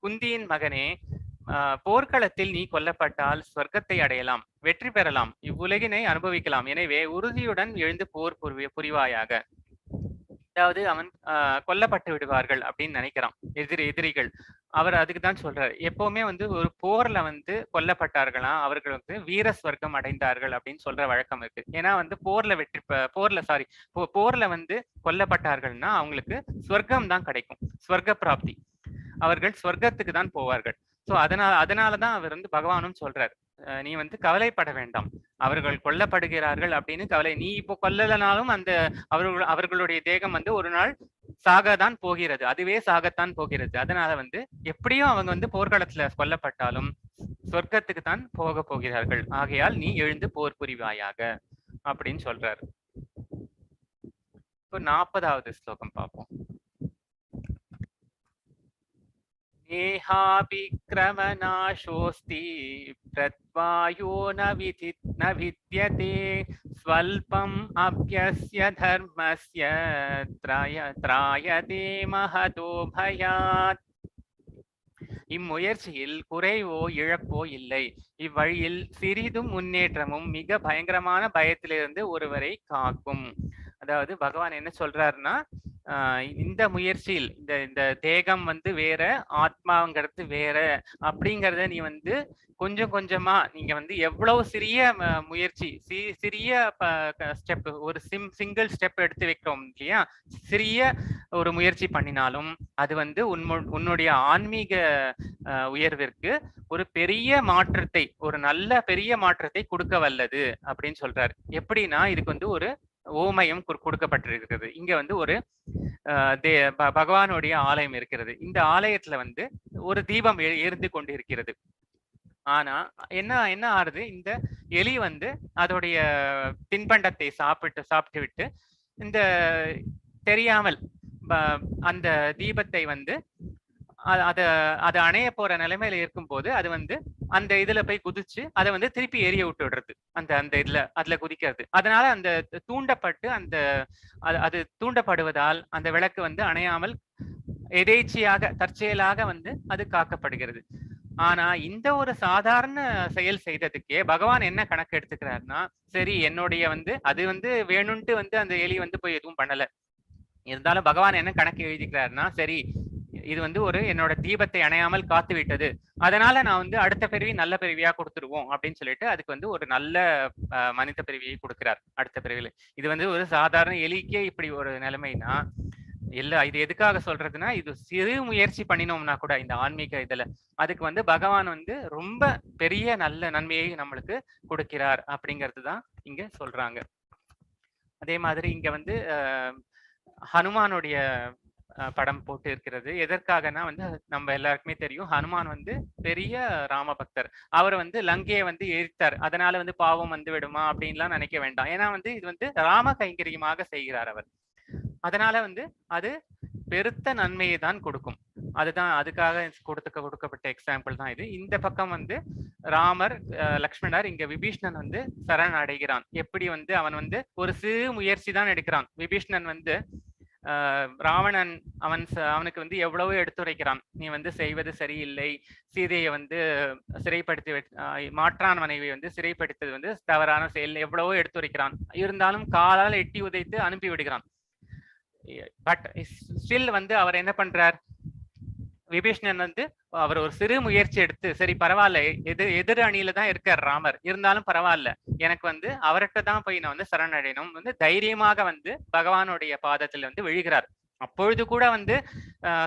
குந்தியின் மகனே, போர்க்களத்தில் நீ கொல்லப்பட்டால் ஸ்வர்க்கத்தை அடையலாம், வெற்றி பெறலாம், இவ்வுலகினை அனுபவிக்கலாம். எனவே உறுதியுடன் எழுந்து போர் புரிவாயாக. அதாவது அவன் கொல்லப்பட்டு விடுவார்கள் அப்படின்னு நினைக்கிறான் எதிரிகள். அவர் அதுக்கு தான் சொல்றாரு. எப்பவுமே வந்து ஒரு போர்ல வந்து கொல்லப்பட்டார்களா அவர்கள் வந்து வீர ஸ்வர்க்கம் அடைந்தார்கள் அப்படின்னு சொல்ற வழக்கம் இருக்கு. ஏன்னா வந்து போர்ல வந்து கொல்லப்பட்டார்கள்னா அவங்களுக்கு ஸ்வர்க்கம் தான் கிடைக்கும், ஸ்வர்க்க பிராப்தி. அவர்கள் ஸ்வர்க்கத்துக்கு தான் போவார்கள். சோ அதனாலதான் அவர் வந்து பகவானும் சொல்றாரு, நீ வந்து கவலைப்பட வேண்டாம், அவர்கள் கொல்லப்படுகிறார்கள் அப்படின்னு கவலை. நீ இப்போ கொல்லலனாலும் அந்த அவர்களுடைய தேகம் வந்து ஒரு நாள் சாகத்தான் போகிறது, அதுவே சாகத்தான் போகிறது. அதனால வந்து எப்படியும் அவங்க வந்து போர்க்களத்துல கொல்லப்பட்டாலும் சொர்க்கத்துக்கு தான் போக போகிறார்கள். ஆகையால் நீ எழுந்து போர் புரிவாயாக அப்படின்னு சொல்றாரு. இப்போ 40வது ஸ்லோகம் பார்ப்போம். நேஹாபிக்ரமநாசோஸ்தி பிரத்வாயோ ந வித்யதே ஸ்வல்பம் அப்யஸ்ய தர்மஸ்ய த்ராயதே மஹதோ பயாத். இம்முயற்சியில் குறைவோ இழப்போ இல்லை. இவ்வழியில் சிறிதும் முன்னேற்றமும் மிக பயங்கரமான பயத்திலிருந்து ஒருவரை காக்கும். அதாவது பகவான் என்ன சொல்றாருன்னா, இந்த முயற்சியில் இந்த தேகம் வந்து வேற, ஆத்மாங்கிறது வேற அப்படிங்கிறத நீ வந்து கொஞ்சம் கொஞ்சமா நீங்க வந்து எவ்வளவு சிறிய முயற்சி, சிறிய ஸ்டெப், ஒரு சிங்கிள் ஸ்டெப் எடுத்து வைக்கிறோம் இல்லையா, சிறிய ஒரு முயற்சி பண்ணினாலும் அது வந்து உன்னுடைய ஆன்மீக உயர்விற்கு ஒரு பெரிய மாற்றத்தை, ஒரு நல்ல பெரிய மாற்றத்தை கொடுக்க வல்லது அப்படின்னு சொல்றாரு. எப்படின்னா இதுக்கு வந்து ஒரு ஓமயம் கொடுக்கப்பட்டிருக்கிறது. இங்க வந்து ஒரு பகவானுடைய ஆலயம் இருக்கிறது. இந்த ஆலயத்துல வந்து ஒரு தீபம் எரிந்து கொண்டிருக்கிறது. ஆனா என்ன என்ன ஆறுது, இந்த எலி வந்து அதோடைய தின்பண்டத்தை சாப்பிட்டு விட்டு இந்த தெரியாமல் அந்த தீபத்தை வந்து அத அத அணைய போற நிலைமையில இருக்கும்போது அது வந்து அந்த இதுல போய் குதிச்சு அதை வந்து திருப்பி எரிய விட்டு விடுறது. அந்த அந்த அதுல குதிக்கிறது. அதனால அந்த தூண்டப்பட்டு அந்த அது தூண்டப்படுவதால் அந்த விளக்கு வந்து அணையாமல் எதேச்சியாக தற்செயலாக வந்து அது காக்கப்படுகிறது. ஆனா இந்த ஒரு சாதாரண செயல் செய்ததுக்கே பகவான் என்ன கணக்கு எடுத்துக்கிறாருன்னா, சரி என்னுடைய வந்து அது வந்து வேணும்ட்டு வந்து அந்த எலி வந்து போய் எதுவும் பண்ணல. இருந்தாலும் பகவான் என்ன கணக்கு எழுதிக்கிறாருன்னா, சரி இது வந்து ஒரு என்னோட தீபத்தை அணையாமல் காத்து விட்டது, அதனால நான் வந்து அடுத்த பிறவி நல்ல பிறவியா கொடுத்துருவோம் அப்படின்னு சொல்லிட்டு அதுக்கு வந்து ஒரு நல்ல மனித பிறவியை கொடுக்கிறார் அடுத்த பிறவில. இது வந்து ஒரு சாதாரண எலிக்கே இப்படி ஒரு நிலைமைனா, இல்ல இது எதுக்காக சொல்றதுன்னா, இது சிறு முயற்சி பண்ணினோம்னா கூட இந்த ஆன்மீக இதுல அதுக்கு வந்து பகவான் வந்து ரொம்ப பெரிய நல்ல நன்மையை நம்மளுக்கு கொடுக்கிறார் அப்படிங்கிறது தான் இங்க சொல்றாங்க. அதே மாதிரி இங்க வந்து ஹனுமானுடைய படம் போட்டு இருக்கிறது. எதற்காகனா வந்து நம்ம எல்லாருக்குமே தெரியும், ஹனுமான் வந்து பெரிய ராம பக்தர். அவர் வந்து லங்கையை வந்து எரித்தார். அதனால வந்து பாவம் வந்து விடுமா அப்படின்லாம் நினைக்க வேண்டாம். ஏன்னா வந்து இது வந்து ராம கைங்கரியமாக செய்கிறார் அவர். அதனால வந்து அது பெருத்த நன்மையை தான் கொடுக்கும். அதுதான் அதுக்காக கொடுக்கப்பட்ட எக்ஸாம்பிள் தான் இது. இந்த பக்கம் வந்து ராமர், லக்ஷ்மணர், இங்க விபீஷ்ணன் வந்து சரண் அடைகிறான். எப்படி வந்து அவன் வந்து ஒரு சிறு முயற்சி தான் எடுக்கிறான். விபீஷ்ணன் வந்து ராவணன் அவனுக்கு வந்து எவ்வளவோ எடுத்துரைக்கிறான். நீ வந்து செய்வது சரியில்லை, சீதையை வந்து சிறைப்படுத்தி மாற்றான் மனைவி வந்து சிறைப்படுத்தது வந்து தவறான செயல் எவ்வளவோ எடுத்துரைக்கிறான். இருந்தாலும் காலால் எட்டி உதைத்து அனுப்பி விடுகிறான். பட் ஸ்டில் வந்து அவர் என்ன பண்றார், விபீஷ்ணன் வந்து அவர் ஒரு சிறு முயற்சி எடுத்து, சரி பரவாயில்ல, எதிர் அணியில தான் இருக்கார் ராமர், இருந்தாலும் பரவாயில்ல, எனக்கு வந்து அவர்கிட்ட தான் போய் நான் வந்து சரணடையணும் வந்து தைரியமாக வந்து பகவானுடைய பாதத்தில் வந்து விழுகிறார். அப்பொழுது கூட வந்து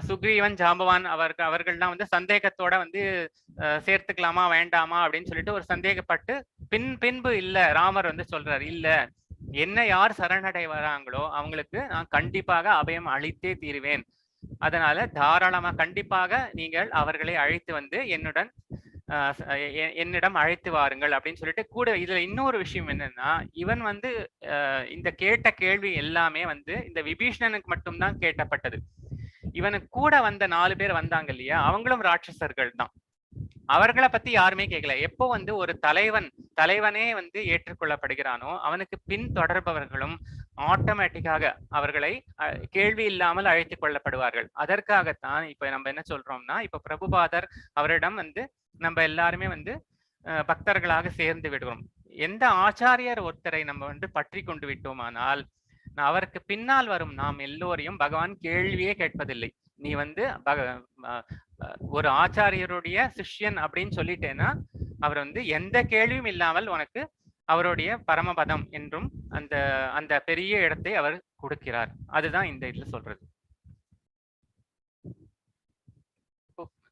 சுக்ரீவன், ஜாம்பவான் அவர்கள்லாம் வந்து சந்தேகத்தோட வந்து சேர்த்துக்கலாமா வேண்டாமா அப்படின்னு சொல்லிட்டு ஒரு சந்தேகப்பட்டு பின்பு இல்ல ராமர் வந்து சொல்றாரு, இல்ல என்ன யார் சரணடை வராங்களோ அவங்களுக்கு நான் கண்டிப்பாக அபயம் அளித்தே தீருவேன். அதனால தாராளமா கண்டிப்பாக நீங்கள் அவர்களை அழைத்து வந்து என்னிடம் அழைத்து வாருங்கள் அப்படின்னு சொல்லிட்டு கூட. இதுல இன்னொரு விஷயம் என்னன்னா, இவன் வந்து இந்த கேட்ட கேள்வி எல்லாமே வந்து இந்த விபீஷணனுக்கு மட்டும்தான் கேட்டப்பட்டது. இவனுக்கு கூட வந்த 4 பேர் வந்தாங்க இல்லையா, அவங்களும் ராட்சசர்கள் தான். அவர்களை பத்தி யாருமே கேட்கல. எப்போ வந்து ஒரு தலைவனே வந்து ஏற்றுக்கொள்ளப்படுகிறானோ அவனுக்கு பின் தொடர்பவர்களும் ஆட்டோமேட்டிக்காக அவர்களை கேள்வி இல்லாமல் அழைத்துக் கொள்ளப்படுவார்கள். அதற்காகத்தான் இப்ப நம்ம என்ன சொல்றோம்னா, இப்ப பிரபுபாதர் அவரிடம் வந்து நம்ம எல்லாருமே வந்து பக்தர்களாக சேர்ந்து விடுவோம். எந்த ஆச்சாரியர் ஒருத்தரை நம்ம வந்து பற்றி கொண்டு விட்டோமானால் அவருக்கு பின்னால் வரும் நாம் எல்லோரையும் பகவான் கேள்வியே கேட்பதில்லை. நீ வந்து ஒரு ஆச்சாரியருடைய சிஷ்யன் அப்படின்னு சொல்லிட்டேன்னா அவர் வந்து எந்த கேள்வியும் இல்லாமல் உனக்கு அவருடைய பரமபதம் என்றும் அந்த அந்த பெரிய இடத்தை அவர் கொடுக்கிறார். அதுதான் இந்த இதுல சொல்றது.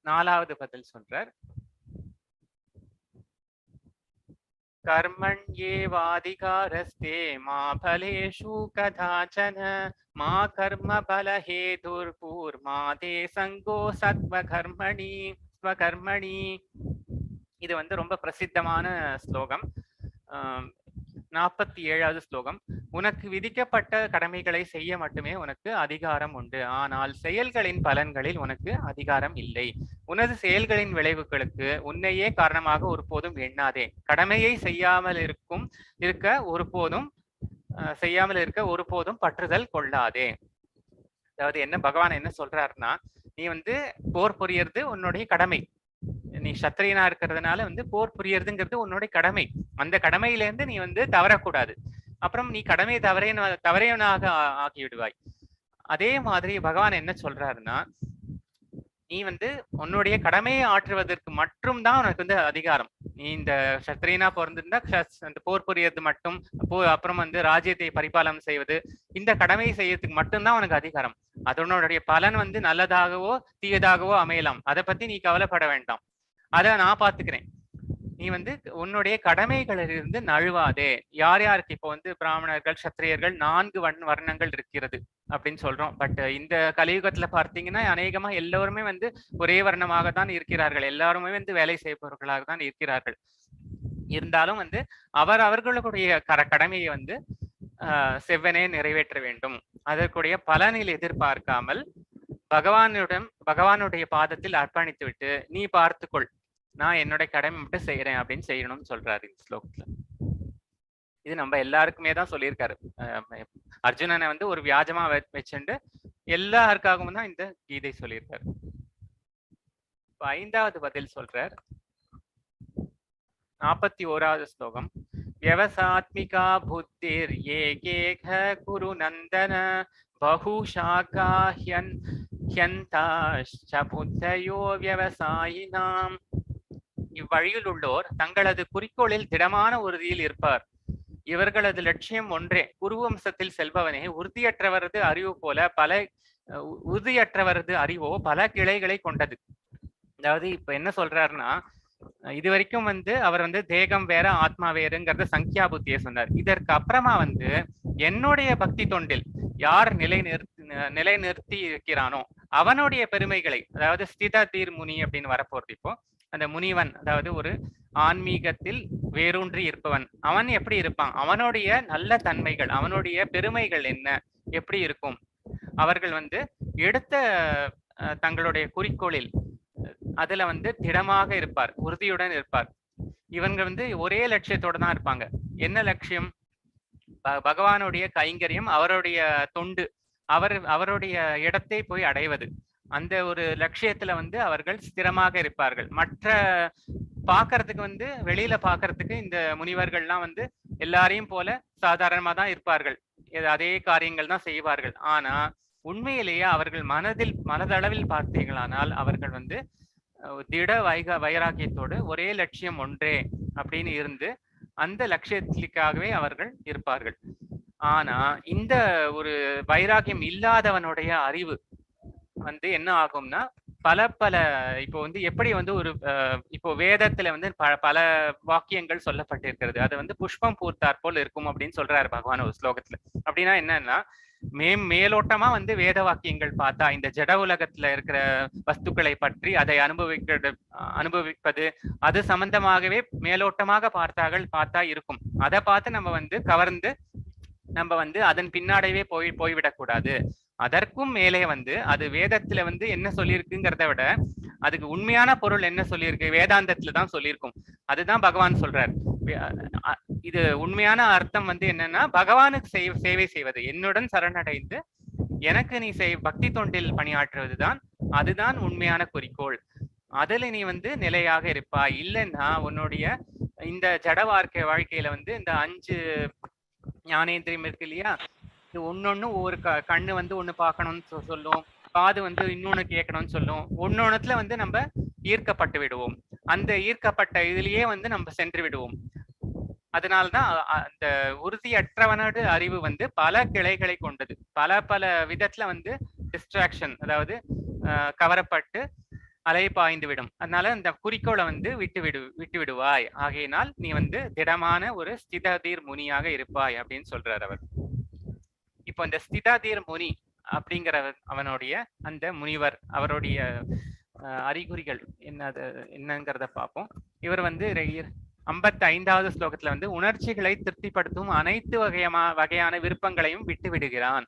4வது பதில் சொல்றார், कर्मण्येवाधिकारस्ते मा फलेषु कदाचन मा कर्म फलहेतुर्भूर्मा ते संगो स्वकर्मणि. இது வந்து ரொம்ப பிரசித்தமான ஸ்லோகம். 47வது ஸ்லோகம். உனக்கு விதிக்கப்பட்ட கடமைகளை செய்ய மட்டுமே உனக்கு அதிகாரம் உண்டு, ஆனால் செயல்களின் பலன்களில் உனக்கு அதிகாரம் இல்லை. உனது செயல்களின் விளைவுகளுக்கு உன்னையே காரணமாக ஒருபோதும் எண்ணாதே. கடமையை செய்யாமல் இருக்க ஒருபோதும் பற்றுதல் கொள்ளாதே. அதாவது என்ன பகவான் என்ன சொல்றாருன்னா, நீ வந்து போர் புரியறது உன்னுடைய கடமை. நீ சத்திரியனா இருக்கிறதுனால வந்து போர் புரியறதுங்கிறது உன்னுடைய கடமை. அந்த கடமையிலேருந்து நீ வந்து தவறக்கூடாது. அப்புறம் நீ கடமையை தவறையனாக ஆகிவிடுவாய். அதே மாதிரி பகவான் என்ன சொல்றாருன்னா, நீ வந்து உன்னுடைய கடமையை ஆற்றுவதற்கு மட்டும் தான் உனக்கு வந்து அதிகாரம். நீ இந்த சத்திரியனா பிறந்திருந்தா அந்த போர் புரியறது மட்டும், அப்புறம் வந்து ராஜ்யத்தை பரிபாலனம் செய்வது, இந்த கடமையை செய்யறதுக்கு மட்டும்தான் உனக்கு அதிகாரம். அதனுடைய பலன் வந்து நல்லதாகவோ தீயதாகவோ அமையலாம். அதை பத்தி நீ கவலைப்பட வேண்டாம், அதை நான் பாத்துக்கிறேன். நீ நீ வந்து உன்னுடைய கடமைகளிலிருந்து நழுவாதே. யார் யாருக்கு இப்போ வந்து பிராமணர்கள், சத்திரியர்கள் 4 வர்ணங்கள் இருக்கிறது அப்படின்னு சொல்றோம். பட் இந்த கலியுகத்துல பார்த்தீங்கன்னா, அநேகமா எல்லோருமே வந்து ஒரே வர்ணமாக தான் இருக்கிறார்கள். எல்லாருமே வந்து வேலை செய்பவர்களாக தான் இருக்கிறார்கள். இருந்தாலும் வந்து அவர்களுடைய கடமையை வந்து செவ்வனே நிறைவேற்ற வேண்டும். அதற்குடைய பலனில் எதிர்பார்க்காமல் பகவானுடைய பாதத்தில் அர்ப்பணித்து விட்டு நீ பார்த்துக்கொள், நான் என்னோட கடமை மட்டும் செய்யறேன் அப்படின்னு செய்யணும்னு சொல்றாரு இந்த ஸ்லோகத்துல. இது நம்ம எல்லாருக்குமே தான் சொல்லியிருக்காரு. அர்ஜுனனை வந்து ஒரு வியாஜமா வச்சுண்டு எல்லாருக்காகவும் தான் இந்த கீதை சொல்லியிருக்காரு. 5வது பதில் சொல்றார். 41வது ஸ்லோகம். व्यवसात्मिका बुद्धिर ஏகேக குரு நந்தன பகுஷாகா ஹ்யந்தாஷ்ச புத்தயோ விவசாயினாம். இவ்வழியில் உள்ளோர் தங்களது குறிக்கோளில் திடமான உறுதியில் இருப்பார். இவர்களது லட்சியம் ஒன்றே. குருவம்சத்தில் செல்பவனே உறுதியற்றவரது அறிவு போல உறுதியற்றவரது அறிவோ பல கிளைகளை கொண்டது. அதாவது இப்ப என்ன சொல்றாருன்னா, இது வரைக்கும் வந்து அவர் வந்து தேகம் வேற ஆத்மா வேறுங்கிறத சங்கியா புத்தியை சொன்னார். இதற்கு அப்புறமா வந்து என்னுடைய பக்தி தொண்டில் யார் நிலைநிறுத்தி இருக்கிறானோ அவனுடைய பெருமைகளை, அதாவது ஸ்தித தீர் முனி அப்படின்னு வரப்போறது. இப்போ அந்த முனிவன், அதாவது ஒரு ஆன்மீகத்தில் வேரூன்றி இருப்பவன், அவன் எப்படி இருப்பான், அவனுடைய நல்ல தன்மைகள், அவனுடைய பெருமைகள் என்ன, எப்படி இருக்கும், அவர்கள் வந்து எடுத்த தங்களுடைய குறிக்கோளில் அதுல வந்து திடமாக இருப்பார், உறுதியுடன் இருப்பார். இவங்க வந்து ஒரே லட்சியத்தோட தான் இருப்பாங்க. என்ன லட்சியம்? பகவானுடைய கைங்கரியம், அவருடைய தொண்டு, அவருடைய இடத்தை போய் அடைவது. அந்த ஒரு லட்சியத்துல வந்து அவர்கள் ஸ்திரமாக இருப்பார்கள். மற்ற பாக்குறதுக்கு வந்து வெளியில பாக்குறதுக்கு இந்த முனிவர்கள்லாம் வந்து எல்லாரையும் போல சாதாரணமா தான் இருப்பார்கள், அதே காரியங்கள் தான் செய்வார்கள். ஆனா உண்மையிலேயே அவர்கள் மனதளவில் பார்த்தீங்களானால் அவர்கள் வந்து திட வைராக்கியத்தோடு ஒரே லட்சியம் ஒன்றே அப்படின்னு இருந்து அந்த லட்சியத்திற்காகவே அவர்கள் இருப்பார்கள். ஆனா இந்த ஒரு வைராக்கியம் இல்லாதவனுடைய அறிவு வந்து என்ன ஆகும்னா, பல இப்போ வந்து எப்படி வந்து ஒரு இப்போ வேதத்துல வந்து பல வாக்கியங்கள் சொல்லப்பட்டிருக்கிறது. அது வந்து புஷ்பம் பூத்தாற் போல் இருக்கும் அப்படின்னு சொல்றாரு பகவான் ஒரு ஸ்லோகத்துல. அப்படின்னா என்னன்னா, மேலோட்டமா வந்து வேத வாக்கியங்கள் பார்த்தா இந்த ஜட உலகத்துல இருக்கிற வஸ்துக்களை பற்றி அதை அனுபவிப்பது, அது சம்பந்தமாகவே மேலோட்டமாக பார்த்தா இருக்கும். அதை பார்த்து நம்ம வந்து கவர்ந்து நம்ம வந்து அதன் பின்னாடவே போய்விடக்கூடாது. அதற்கும் மேலே வந்து அது வேதத்துல வந்து என்ன சொல்லியிருக்குங்கிறத விட அதுக்கு உண்மையான பொருள் என்ன சொல்லியிருக்கு, வேதாந்தத்துல தான் சொல்லியிருக்கும். அதுதான் பகவான் சொல்றார். இது உண்மையான அர்த்தம் வந்து என்னன்னா, பகவானுக்கு சேவை செய்வது, என்னுடன் சரணடைந்து எனக்கு நீ பக்தி தொண்டில் பணியாற்றுவதுதான், அதுதான் உண்மையான குறிக்கோள். அதுல நீ வந்து நிலையாக இருப்பாய். இல்லைன்னா உன்னுடைய இந்த ஜட வாழ்க்கையில வந்து இந்த 5 ஞானேந்திரியம் இருக்கு இல்லையா, இது ஒன்னொன்னு ஒவ்வொரு கண்ணு வந்து ஒண்ணு பார்க்கணும்னு சொல்லும், காது வந்து இன்னொன்னு கேட்கணும்னு சொல்லும். ஒன்னொன்னுத்துல வந்து நம்ம ஈர்க்கப்பட்டு விடுவோம். அந்த ஈர்க்கப்பட்ட இதுலயே வந்து நம்ம சென்று விடுவோம். அதனால்தான் அந்த உறுதியற்றவனோட அறிவு வந்து பல கிளைகளை கொண்டது. பல விதத்துல வந்து டிஸ்ட்ராக்ஷன், அதாவது கவரப்பட்டு அலைபாய்ந்து விடும். அதனால இந்த குறிக்கோளை வந்து விட்டு விடுவாய். ஆகையினால் நீ வந்து திடமான ஒரு ஸ்திததீர் முனியாக இருப்பாய் அப்படின்னு சொல்றார் அவர். இப்போ இந்த ஸ்திததீர் முனி அப்படிங்கிற அவனுடைய அந்த முனிவர், அவருடைய அறிகுறிகள் என்னங்கிறத பார்ப்போம். இவர் வந்து 55வது ஸ்லோகத்துல வந்து உணர்ச்சிகளை திருப்திப்படுத்தும் அனைத்து வகையான விருப்பங்களையும் விட்டு விடுகிறான்.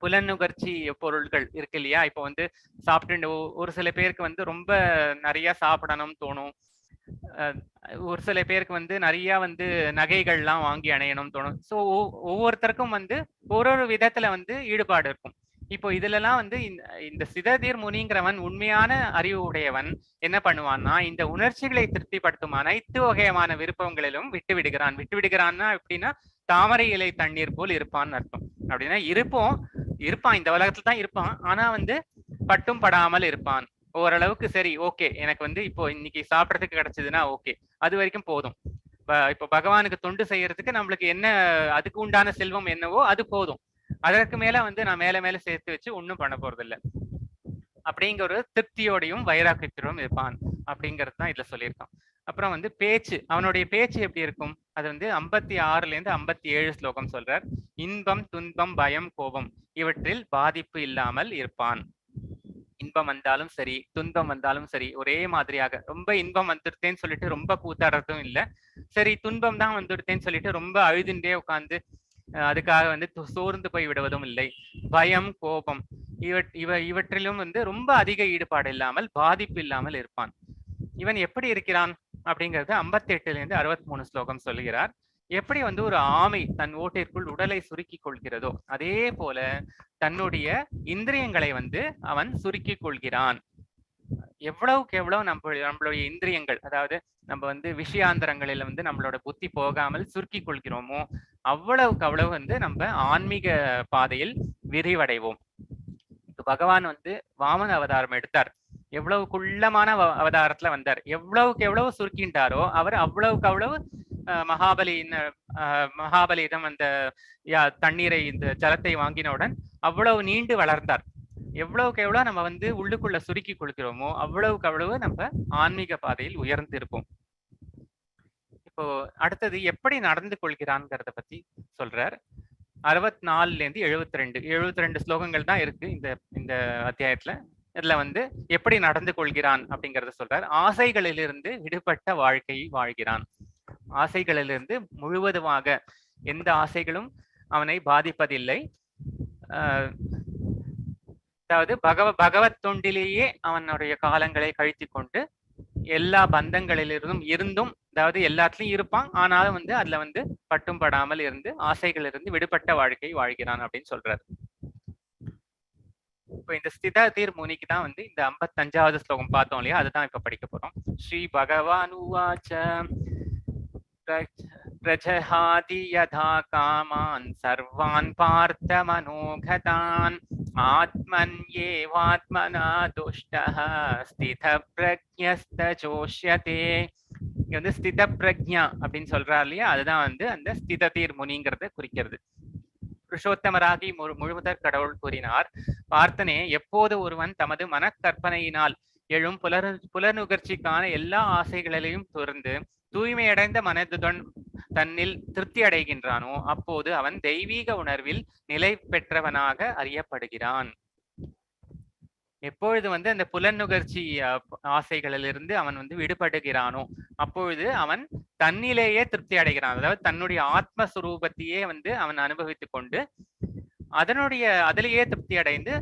புலனுகர்ச்சி பொருள்கள் இருக்கு இல்லையா, இப்போ வந்து சாப்பிட்டு ஒரு சில பேருக்கு வந்து ரொம்ப நிறைய சாப்பிடணும்னு தோணும். ஒரு சில பேருக்கு வந்து நிறைய வந்து நகைகள்லாம் வாங்கி அணையணும்னு தோணும். ஸோ ஒவ்வொருத்தருக்கும் வந்து ஒரு விதத்துல வந்து ஈடுபாடு இருக்கும். இப்போ இதுலலாம் வந்து இந்த சிததீர் முனிங்கிறவன் உண்மையான அறிவு உடையவன் என்ன பண்ணுவான்னா, இந்த உணர்ச்சிகளை திருப்திப்படுத்தும் அனைத்து வகையான விருப்பங்களிலும் விட்டு விடுகிறான்னா எப்படின்னா, தாமரை இலை தண்ணீர் போல் இருப்பான்னு அர்த்தம். அப்படின்னா இருப்பான், இந்த உலகத்துல தான் இருப்பான். ஆனா வந்து பட்டும் படாமல் இருப்பான். ஓரளவுக்கு சரி, ஓகே, எனக்கு வந்து இப்போ இன்னைக்கு சாப்பிடறதுக்கு கிடைச்சதுன்னா ஓகே, அது வரைக்கும் போதும். இப்போ பகவானுக்கு தொண்டு செய்யறதுக்கு நம்மளுக்கு என்ன அதுக்கு உண்டான செல்வம் என்னவோ அது போதும். அதற்கு மேல வந்து நான் மேல சேர்த்து வச்சு ஒன்றும் பண்ண போறது இல்லை அப்படிங்கிற ஒரு திருப்தியோடையும் வைராக்கியத்தோடும் இருப்பான் அப்படிங்கிறது தான் இதுல சொல்லியிருக்கான். அப்புறம் வந்து பேச்சு, அவனுடைய பேச்சு எப்படி இருக்கும்? அது வந்து 56ல இருந்து 57 ஸ்லோகம் சொல்றார். இன்பம், துன்பம், பயம், கோபம் இவற்றில் பாதிப்பு இல்லாமல் இருப்பான். இன்பம் வந்தாலும் சரி, துன்பம் வந்தாலும் சரி, ஒரே மாதிரியாக ரொம்ப இன்பம் வந்துடுத்தேன்னு சொல்லிட்டு ரொம்ப கூத்தாடுறதும் இல்ல. சரி துன்பம் தான் வந்துடுத்தேன்னு சொல்லிட்டு ரொம்ப அழுதுண்டே உட்கார்ந்து அதுக்காக வந்து சோர்ந்து போய் விடுவதும் இல்லை. பயம், கோபம் இவற்றிலும் வந்து ரொம்ப அதிக ஈடுபாடு இல்லாமல், பாதிப்பு இல்லாமல் இருப்பான். இவன் எப்படி இருக்கிறான் அப்படிங்கறது 58ல இருந்து 63 ஸ்லோகம் சொல்லுகிறார். எப்படி வந்து ஒரு ஆமை தன் ஓட்டிற்குள் உடலை சுருக்கிக் கொள்கிறதோ அதே போல தன்னுடைய இந்திரியங்களை வந்து அவன் சுருக்கிக் கொள்கிறான். எவ்வளவுக்கு எவ்வளவு நம்மளுடைய இந்திரியங்கள், அதாவது நம்ம வந்து விஷயாந்தரங்களில வந்து நம்மளோட புத்தி போகாமல் சுருக்கிக் கொள்கிறோமோ அவ்வளவுக்கு அவ்வளவு வந்து நம்ம ஆன்மீக பாதையில் விரிவடைவோம். பகவான் வந்து வாமன அவதாரம் எடுத்தார். எவ்வளவு குள்ளமான அவதாரத்துல வந்தார். எவ்வளவுக்கு எவ்வளவு சுருக்கின்றாரோ அவர் அவ்வளவுக்கு அவ்வளவு மகாபலியிடம் அந்த தண்ணீரை, இந்த ஜலத்தை வாங்கினவுடன் அவ்வளவு நீண்டு வளர்ந்தார். எவ்வளவுக்கு எவ்வளவு நம்ம வந்து உள்ளுக்குள்ள சுருக்கி கொள்கிறோமோ அவ்வளவுக்கு அவ்வளவு நம்ம ஆன்மீக பாதையில் உயர்ந்து இருப்போம். இப்போ அடுத்தது எப்படி நடந்து கொள்கிறான்ங்கிறத பத்தி சொல்றார். 64ல இருந்து 72 ஸ்லோகங்கள் தான் இருக்கு இந்த அத்தியாயத்துல. இதுல வந்து எப்படி நடந்து கொள்கிறான் அப்படிங்கறத சொல்றார். ஆசைகளிலிருந்து விடுபட்ட வாழ்க்கையை வாழ்கிறான். ஆசைகளிலிருந்து முழுவதுமாக எந்த ஆசைகளும் அவனை பாதிப்பதில்லை. அதாவது பகவத் தொண்டிலேயே அவனுடைய காலங்களை கழித்து கொண்டு எல்லா பந்தங்களிலிருந்தும் அதாவது எல்லாத்துலயும் இருப்பான், ஆனாலும் வந்து அதுல வந்து பட்டும் படாமல் இருந்து ஆசைகளிலிருந்து விடுபட்ட வாழ்க்கை வாழ்கிறான் அப்படின்னு சொல்றாரு. இப்ப இந்த ஸ்திததீர் முனிக்கு தான் வந்து இந்த 55வது ஸ்லோகம் பார்த்தோம் இல்லையா, அதுதான் இப்ப படிக்க போறோம். ஸ்ரீ பகவான் உவாச்ச பிரஜஹாதி யதா காமான் சர்வான் பார்த்த மனோகதான் ஆத்மன்யேவாத்மனா துஷ்டஹ ஸ்தித பிரக்ஞஸ்த ஜோஷ்யதே. இங்க வந்து ஸ்தித பிரக்ஞா அப்படின்னு சொல்றாரு இல்லையா, அதுதான் வந்து அந்த ஸ்திததீர் முனிங்கிறத குறிக்கிறது. புருஷோத்தமராகி முழுமுதற் கடவுள் கூறினார், பார்த்தனே, எப்போது ஒருவன் தமது மனக்கற்பனையினால் எழும் புலனுகர்ச்சிக்கான எல்லா ஆசைகளையும் துறந்து தூய்மையடைந்த மனதுடன் தன்னில் திருப்தி அடைகின்றானோ அப்போது அவன் தெய்வீக உணர்வில் நிலை பெற்றவனாக அறியப்படுகிறான். எப்பொழுது வந்து அந்த புலனுகர்ச்சி ஆசைகளிலிருந்து அவன் வந்து விடுபடுகிறானோ அப்பொழுது அவன் தன்னிலேயே திருப்தி அடைகிறான். அதாவது தன்னுடைய ஆத்மஸ்வரூபத்தையே வந்து அவன் அனுபவித்துக் கொண்டு அதிலேயே திருப்தி அடைந்து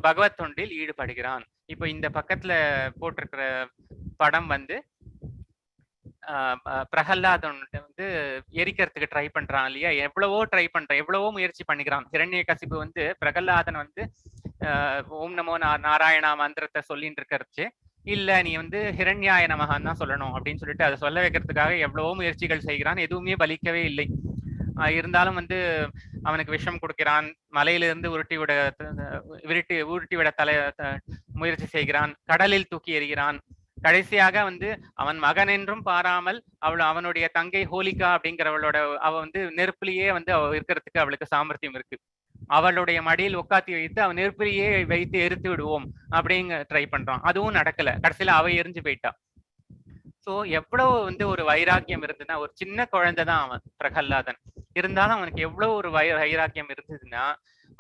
பகவத் தொண்டில் ஈடுபடுகிறான். இப்போ இந்த பக்கத்துல போட்டிருக்கிற படம் வந்து பிரகலாதன் வந்து எரிக்கிறதுக்கு ட்ரை பண்றான் இல்லையா, எவ்வளவோ முயற்சி பண்ணிக்கிறான். ஹிரண்யகசிபு வந்து பிரகலாதன் வந்து ஓம் நமோ நாராயணா மந்திரத்தை சொல்லிட்டு இருக்கிறச்சு, இல்ல நீ வந்து ஹிரண்யாய நமகான் தான் சொல்லணும் அப்படின்னு சொல்லிட்டு அதை சொல்ல வைக்கிறதுக்காக எவ்வளவோ முயற்சிகள் செய்கிறான், எதுவுமே பலிக்கவே இல்லை. இருந்தாலும் வந்து அவனுக்கு விஷம் கொடுக்கிறான், மலையிலிருந்து உருட்டி விட முயற்சி செய்கிறான், கடலில் தூக்கி எறிகிறான். கடைசியாக வந்து அவன் மகன் என்றும் பாராமல் அவனுடைய தங்கை ஹோலிகா அப்படிங்கிறவளோட அவ வந்து நெருப்பிலேயே வந்து அவ இருக்கிறதுக்கு அவளுக்கு சாமர்த்தியம் இருக்கு, அவளுடைய மடியில் உட்காத்தி வைத்து அவன் நெருப்பிலேயே வைத்து எரித்து விடுவோம் அப்படிங்க ட்ரை பண்றான். அதுவும் நடக்கல, கடைசியில அவ எரிஞ்சு போயிட்டா. சோ எவ்வளவு வந்து ஒரு வைராக்கியம் இருந்ததுன்னா, ஒரு சின்ன குழந்தை தான் அவன் பிரகல்லாதன், இருந்தாலும் அவனுக்கு எவ்வளவு ஒரு வைராக்கியம் இருந்ததுன்னா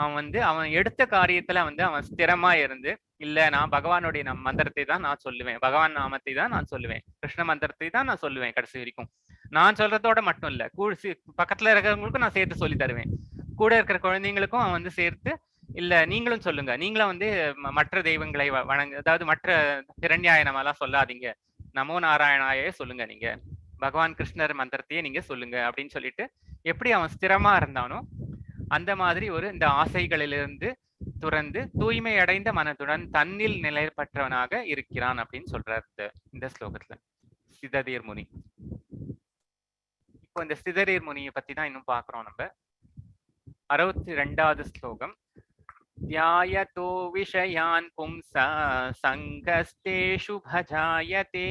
அவன் எடுத்த காரியத்துல வந்து அவன் ஸ்திரமா இருந்து, இல்ல நான் பகவானுடைய மந்திரத்தை தான் நான் சொல்லுவேன், பகவான் நாமத்தை தான் நான் சொல்லுவேன், கிருஷ்ண மந்திரத்தை தான் நான் சொல்லுவேன், கடைசி வரைக்கும் நான் சொல்றதோட மட்டும் இல்ல பக்கத்துல இருக்கிறவங்களுக்கும் நான் சேர்த்து சொல்லி தருவேன், கூட இருக்கிற குழந்தைங்களுக்கும் அவன் வந்து சேர்த்து இல்ல நீங்களும் சொல்லுங்க, நீங்களும் வந்து மற்ற தெய்வங்களை அதாவது மற்ற ஹிரண்யாயனமெல்லாம் சொல்லாதீங்க, நமோ நாராயணாயே சொல்லுங்க, நீங்க பகவான் கிருஷ்ணர் மந்திரத்தையே நீங்க சொல்லுங்க அப்படின்னு சொல்லிட்டு எப்படி அவன் ஸ்திரமா இருந்தானோ அந்த மாதிரி ஒரு இந்த ஆசைகளிலிருந்து துறந்து தூய்மை அடைந்த மனதுடன் தன்னில் நிலை பெற்றவனாக இருக்கிறான் அப்படின்னு சொல்றாரு இந்த ஸ்லோகத்துல ஸ்திததீர் முனி. இப்போ இந்த ஸ்திததீர் முனியை பத்தி தான் இன்னும் பாக்குறோம் நம்ம. 62வது ஸ்லோகம். ध्यायतो विषयान् पुंसा संगस्तेषु भजायते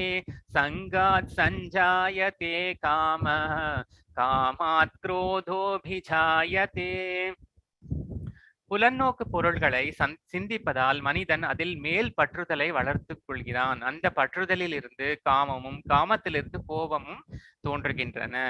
संगात् संजायते कामः कामात् क्रोधोऽभिजायते. புலநோக்கு பொருள்களை சிந்திப்பதால் மனிதன் அதில் மேல் பற்றுதலை வளர்த்துக் கொள்கிறான். அந்த பற்றுதலில் இருந்து காமமும், காமத்திலிருந்து கோபமும் தோன்றுகின்றன.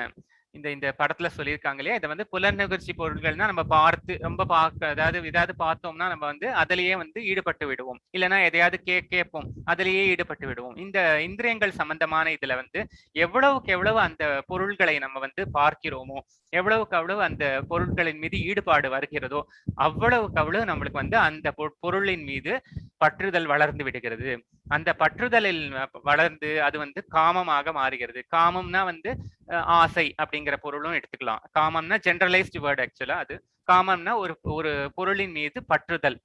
இந்த இந்த படத்துல சொல்லியிருக்காங்க இல்லையா, இதை வந்து புலநுகர்ச்சி பொருள்கள்னா நம்ம பார்த்து ரொம்ப அதாவது ஏதாவது பார்த்தோம்னா நம்ம வந்து அதிலேயே வந்து ஈடுபட்டு விடுவோம். இல்லைன்னா எதையாவது கேட்போம், அதிலேயே ஈடுபட்டு விடுவோம். இந்த இந்திரியங்கள் சம்பந்தமான இதுல வந்து எவ்வளவுக்கு எவ்வளவு அந்த பொருள்களை நம்ம வந்து பார்க்கிறோமோ, எவ்வளவுக்கு அவ்வளவு அந்த பொருட்களின் மீது ஈடுபாடு வருகிறதோ, அவ்வளவுக்கு அவ்வளவு நம்மளுக்கு வந்து அந்த பொருளின் மீது பற்றுதல் வளர்ந்து விடுகிறது. அந்த பற்றுதலில் வளர்ந்து அது வந்து காமமாக மாறுகிறது. காமம்னா வந்து ஆசை அப்படிங்கிற பொருளும் எடுத்துக்கலாம். காமம்னா ஜெனரலைஸ்டு வேர்ட் ஆக்சுவலா. அது காமம்னா ஒரு பொருளின் மீது பற்றுதல்,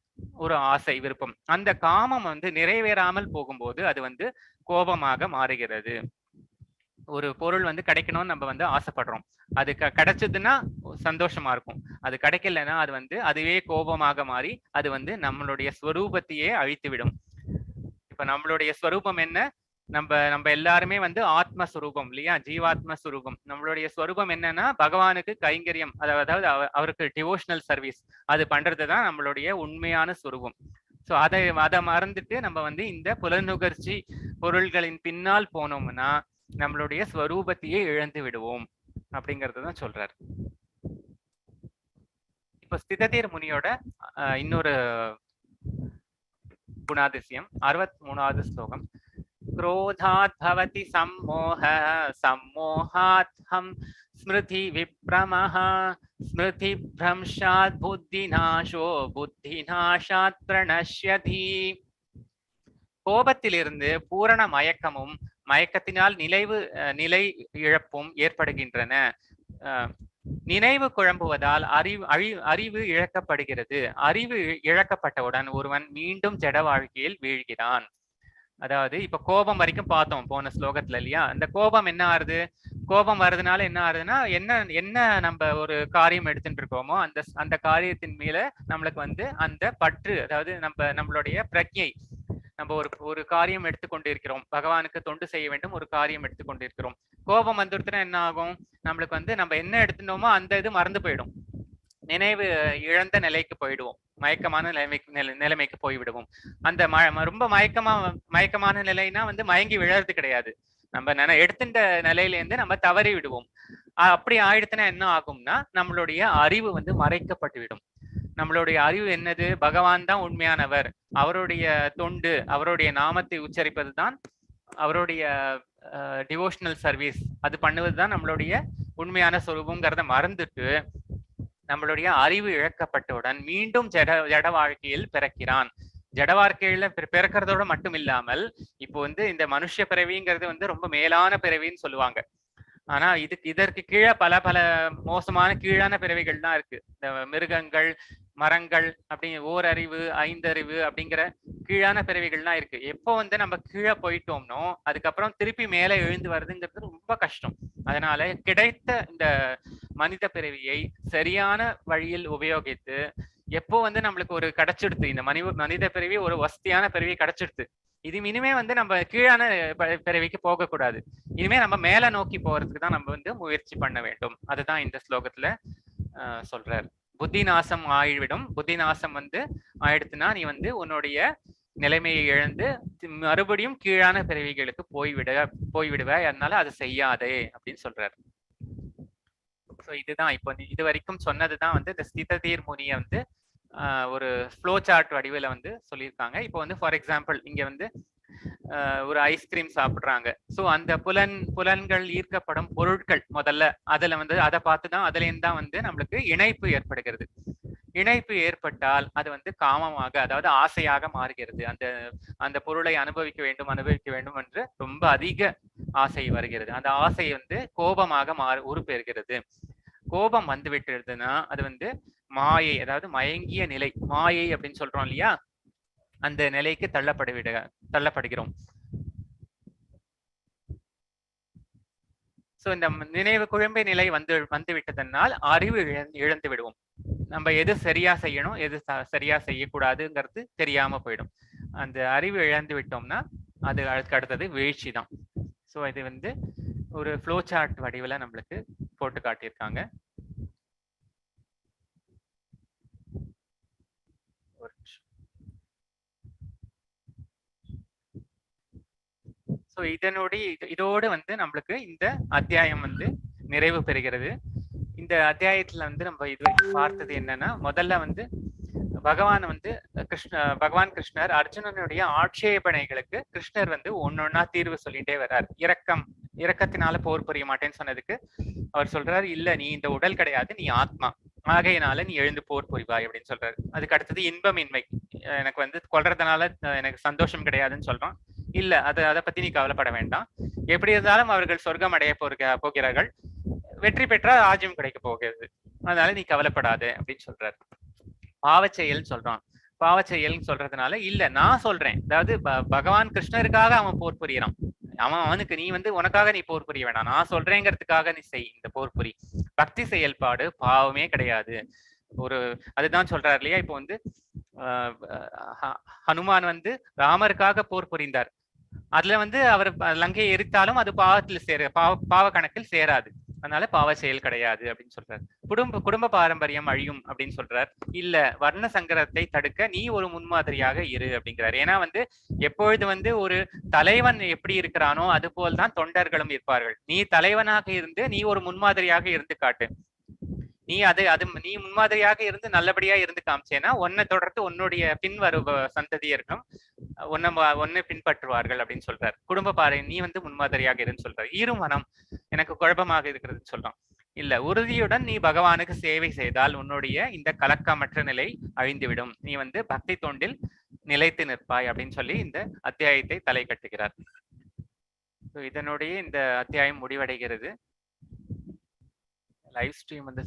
ஒரு ஆசை, விருப்பம். அந்த காமம் வந்து நிறைவேறாமல் போகும்போது அது வந்து கோபமாக மாறுகிறது. ஒரு பொருள் வந்து கிடைக்கணும்னு நம்ம வந்து ஆசைப்படுறோம். அது கிடைச்சதுன்னா சந்தோஷமா இருக்கும். அது கிடைக்கலன்னா அது வந்து அதுவே கோபமாக மாறி அது வந்து நம்மளுடைய ஸ்வரூபத்தையே அழித்துவிடும். இப்ப நம்மளுடைய ஸ்வரூபம் என்ன? நம்ம எல்லாருமே வந்து ஆத்மஸ்வரூபம் இல்லையா, ஜீவாத்ம ஸ்வரூபம். நம்மளுடைய ஸ்வரூபம் என்னன்னா பகவானுக்கு கைங்கரியம், அதாவது அவருக்கு டிவோஷனல் சர்வீஸ் அது பண்றதுதான் நம்மளுடைய உண்மையான ஸ்வரூபம். ஸோ அதை மறந்துட்டு நம்ம வந்து இந்த புலனுகர்ச்சி பொருள்களின் பின்னால் போனோம்னா நம்மளுடைய ஸ்வரூபத்தையே இழந்து விடுவோம் அப்படிங்கறதுதான் சொல்றாரு. இப்ப ஸ்திததீர் முனியோட இன்னொரு குணாதிசயம் 63வது ஸ்லோகம். क्रोधात् भवति सम्मोहः सम्मोहात् हम स्मृति विभ्रमः स्मृतिभ्रंशात् बुद्धिनाशो बुद्धिनाशात् प्रणश्यति. கோபத்திலிருந்து பூரண மயக்கமும் மயக்கத்தினால் நிலை இழப்பும் ஏற்படுகின்றன. நினைவு குழம்புவதால் அறிவு இழக்கப்படுகிறது. அறிவு இழக்கப்பட்டவுடன் ஒருவன் மீண்டும் ஜட வாழ்க்கையில் வீழ்கிறான். அதாவது இப்ப கோபம் வரைக்கும் பார்த்தோம் போன ஸ்லோகத்துல இல்லையா. அந்த கோபம் என்ன ஆறுது? கோபம் வர்றதுனால என்ன ஆறுதுன்னா என்ன நம்ம ஒரு காரியம் எடுத்துட்டு இருக்கோமோ அந்த காரியத்தின் மேல நம்மளுக்கு வந்து அந்த பற்று, அதாவது நம்மளுடைய பிரக்ஞை, நம்ம ஒரு காரியம் எடுத்துக்கொண்டு இருக்கிறோம், பகவானுக்கு தொண்டு செய்ய வேண்டும், ஒரு காரியம் எடுத்துக்கொண்டு இருக்கிறோம். கோபம் வந்துருச்சுன்னா என்ன ஆகும்? நம்மளுக்கு வந்து நம்ம என்ன எடுத்துட்டோமோ அந்த இது மறந்து போயிடும். நினைவு இழந்த நிலைக்கு போயிடுவோம், மயக்கமான நிலைமைக்கு போய்விடுவோம். அந்த ரொம்ப மயக்கமான நிலைனா வந்து மயங்கி விழறது கிடையாது, நம்ம எடுத்துட்ட நிலையிலேருந்து நம்ம தவறி விடுவோம். அப்படி ஆயிடுத்துனா என்ன ஆகும்னா நம்மளுடைய அறிவு வந்து மறைக்கப்பட்டு விடும். நம்மளுடைய அறிவு என்னது? பகவான் தான் உண்மையானவர், அவருடைய தொண்டு, அவருடைய நாமத்தை உச்சரிப்பது தான் அவருடைய டிவோஷனல் சர்வீஸ், அது பண்ணுவதுதான் நம்மளுடைய உண்மையான சொரூபங்கிறத மறந்துட்டு நம்மளுடைய அறிவு இழக்கப்பட்டவுடன் மீண்டும் ஜட வாழ்க்கையில் பிறக்கிறான். ஜட வாழ்க்கையில பிறக்கிறதோட மட்டும் இல்லாமல் இப்போ வந்து இந்த மனுஷ பிறவிங்கிறது வந்து ரொம்ப மேலான பிறவின்னு சொல்லுவாங்க. ஆனா இதற்கு கீழே பல மோசமான கீழான பிறவிகள் தான் இருக்கு. இந்த மிருகங்கள், மரங்கள், அப்படி ஓரறிவு, ஐந்தறிவு அப்படிங்கிற கீழான பிறவிகள்லாம் இருக்கு. எப்போ வந்து நம்ம கீழே போயிட்டோம்னோ அதுக்கப்புறம் திருப்பி மேலே எழுந்து வருதுங்கிறது ரொம்ப கஷ்டம். அதனால கிடைத்த இந்த மனித பிறவியை சரியான வழியில் உபயோகித்து, எப்போ வந்து நம்மளுக்கு ஒரு கிடைச்சிடுது இந்த மனித பிறவி, ஒரு வசதியான பிறவி கிடைச்சிடுது, இது இனிமே வந்து நம்ம கீழான பிறவிக்கு போகக்கூடாது. இனிமே நம்ம மேல நோக்கி போறதுக்கு தான் நம்ம வந்து முயற்சி பண்ண வேண்டும். அதுதான் இந்த ஸ்லோகத்துல சொல்றாரு. புத்தி நாசம் ஆயிவிடும். புத்தி நாசம் வந்து ஆயிடுத்துனா நீ வந்து உன்னுடைய நிலைமையை இழந்து மறுபடியும் கீழான பிறவிகளுக்கு போய்விடுவ. அதனால அதை செய்யாதே அப்படின்னு சொல்றாரு. ஸோ இதுதான் இப்போ இது வரைக்கும் சொன்னதுதான் வந்து இந்த ஸ்திததீர் முனியை வந்து ஒரு ஃப்ளோ சார்ட் வடிவில் வந்து சொல்லியிருக்காங்க. இப்போ வந்து ஃபார் எக்ஸாம்பிள் இங்க வந்து ஒரு ஐஸ்கிரீம் சாப்பிட்றாங்க. ஸோ அந்த புலன்கள் ஈர்க்கப்படும் பொருட்கள் முதல்ல அதுல வந்து அதை பார்த்துதான் அதுலேருந்து தான் வந்து நம்மளுக்கு இணைப்பு ஏற்படுகிறது. இணைப்பு ஏற்பட்டால் அது வந்து காமமாக, அதாவது ஆசையாக மாறுகிறது. அந்த பொருளை அனுபவிக்க வேண்டும் என்று ரொம்ப அதிக ஆசை வருகிறது. அந்த ஆசை வந்து கோபமாக உருப்பெறுகிறது. கோபம் வந்து விட்டுருதுன்னா அது வந்து மாயை, அதாவது மயங்கிய நிலை, மாயை அப்படின்னு சொல்றோம் இல்லையா, அந்த நிலைக்கு தள்ளப்படுகிறோம். சோ இந்த நினைவு குழம்பை நிலை வந்து விட்டதனால் அறிவு இழந்து விடுவோம். நம்ம எது சரியா செய்யணும், எது சரியா செய்யக்கூடாதுங்கிறது தெரியாம போயிடும். அந்த அறிவு இழந்து விட்டோம்னா அது அடுத்தது வீழ்ச்சி தான். ஸோ இது வந்து ஒரு ஃப்ளோ சார்ட் வடிவில் நம்மளுக்கு போட்டு காட்டியிருக்காங்க. ஸோ இதோடு வந்து நம்மளுக்கு இந்த அத்தியாயம் வந்து நிறைவு பெறுகிறது. இந்த அத்தியாயத்துல வந்து நம்ம இதுவரைக்கும் பார்த்தது என்னன்னா, முதல்ல வந்து பகவான் கிருஷ்ணர் அர்ஜுனனுடைய ஆட்சேபனைகளுக்கு கிருஷ்ணர் வந்து ஒன்னொன்னா தீர்வு சொல்லிட்டே வர்றார். இரக்கத்தினால போர் புரிய மாட்டேன்னு சொன்னதுக்கு அவர் சொல்றாரு, இல்ல நீ இந்த உடல் கிடையாது, நீ ஆத்மா, ஆகையினால நீ எழுந்து போர் புரிவாய் அப்படின்னு சொல்றாரு. அதுக்கு அடுத்தது இன்பமின்மை, எனக்கு வந்து கொல்றதுனால எனக்கு சந்தோஷம் கிடையாதுன்னு சொல்றான். இல்ல அதை பத்தி நீ கவலைப்பட வேண்டாம், எப்படி இருந்தாலும் அவர்கள் சொர்க்கம் அடைய போகிறார்கள், வெற்றி பெற்றா ராஜ்யம் கிடைக்க போகிறது, அதனால நீ கவலைப்படாத அப்படின்னு சொல்றாரு. பாவச்செயல் சொல்றான். பாவச்செயல் சொல்றதுனால இல்ல நான் சொல்றேன், அதாவது பகவான் கிருஷ்ணருக்காக அவன் போர் புரியறான். அவனுக்கு நீ வந்து உனக்காக நீ போர் புரிய வேண்டாம், நான் சொல்றேங்கிறதுக்காக நீ செய் இந்த போர் புரி. பக்தி செயல்பாடு பாவமே கிடையாது. அதுதான் சொல்றாரு இல்லையா. இப்போ வந்து ஹனுமான் வந்து ராமருக்காக போர் புரிந்தார். அதுல வந்து அவர் லங்கையை எரித்தாலும் அது பாவத்தில் பாவ கணக்கில் சேராது, அதனால பாவ செயல் கிடையாது அப்படின்னு சொல்றாரு. குடும்ப பாரம்பரியம் அழியும் அப்படின்னு சொல்றார். இல்ல, வர்ண சங்கரத்தை தடுக்க நீ ஒரு முன்மாதிரியாக இரு அப்படிங்கிறாரு. ஏன்னா வந்து எப்பொழுது வந்து ஒரு தலைவன் எப்படி இருக்கிறானோ அது போல்தான் தொண்டர்களும் இருப்பார்கள். நீ தலைவனாக இருந்து நீ ஒரு முன்மாதிரியாக இருந்து காட்டு. நீ முன்மாதிரியாக இருந்து நல்லபடியா இருந்து காமிச்சேன்னா உன்னை தொடர்ந்து உன்னுடைய பின்வரும் சந்ததியருக்கும் ஒன்னு பின்பற்றுவார்கள் அப்படின்னு சொல்றாரு. குடும்ப பாறை நீ வந்து முன்மாதிரியாக இருன்னு சொல்றாரு. ஈருமனம் எனக்கு குழப்பமாக இருக்கிறதுன்னு சொல்றான். இல்ல, உறுதியுடன் நீ பகவானுக்கு சேவை செய்தால் உன்னுடைய இந்த கலக்கமற்ற நிலை அழிந்துவிடும், நீ வந்து பக்தி தொண்டில் நிலைத்து நிற்பாய் அப்படின்னு சொல்லி இந்த அத்தியாயத்தை தலை கட்டுகிறார். இதனுடைய இந்த அத்தியாயம் முடிவடைகிறது. லைவ் ஸ்ட்ரீம் வந்து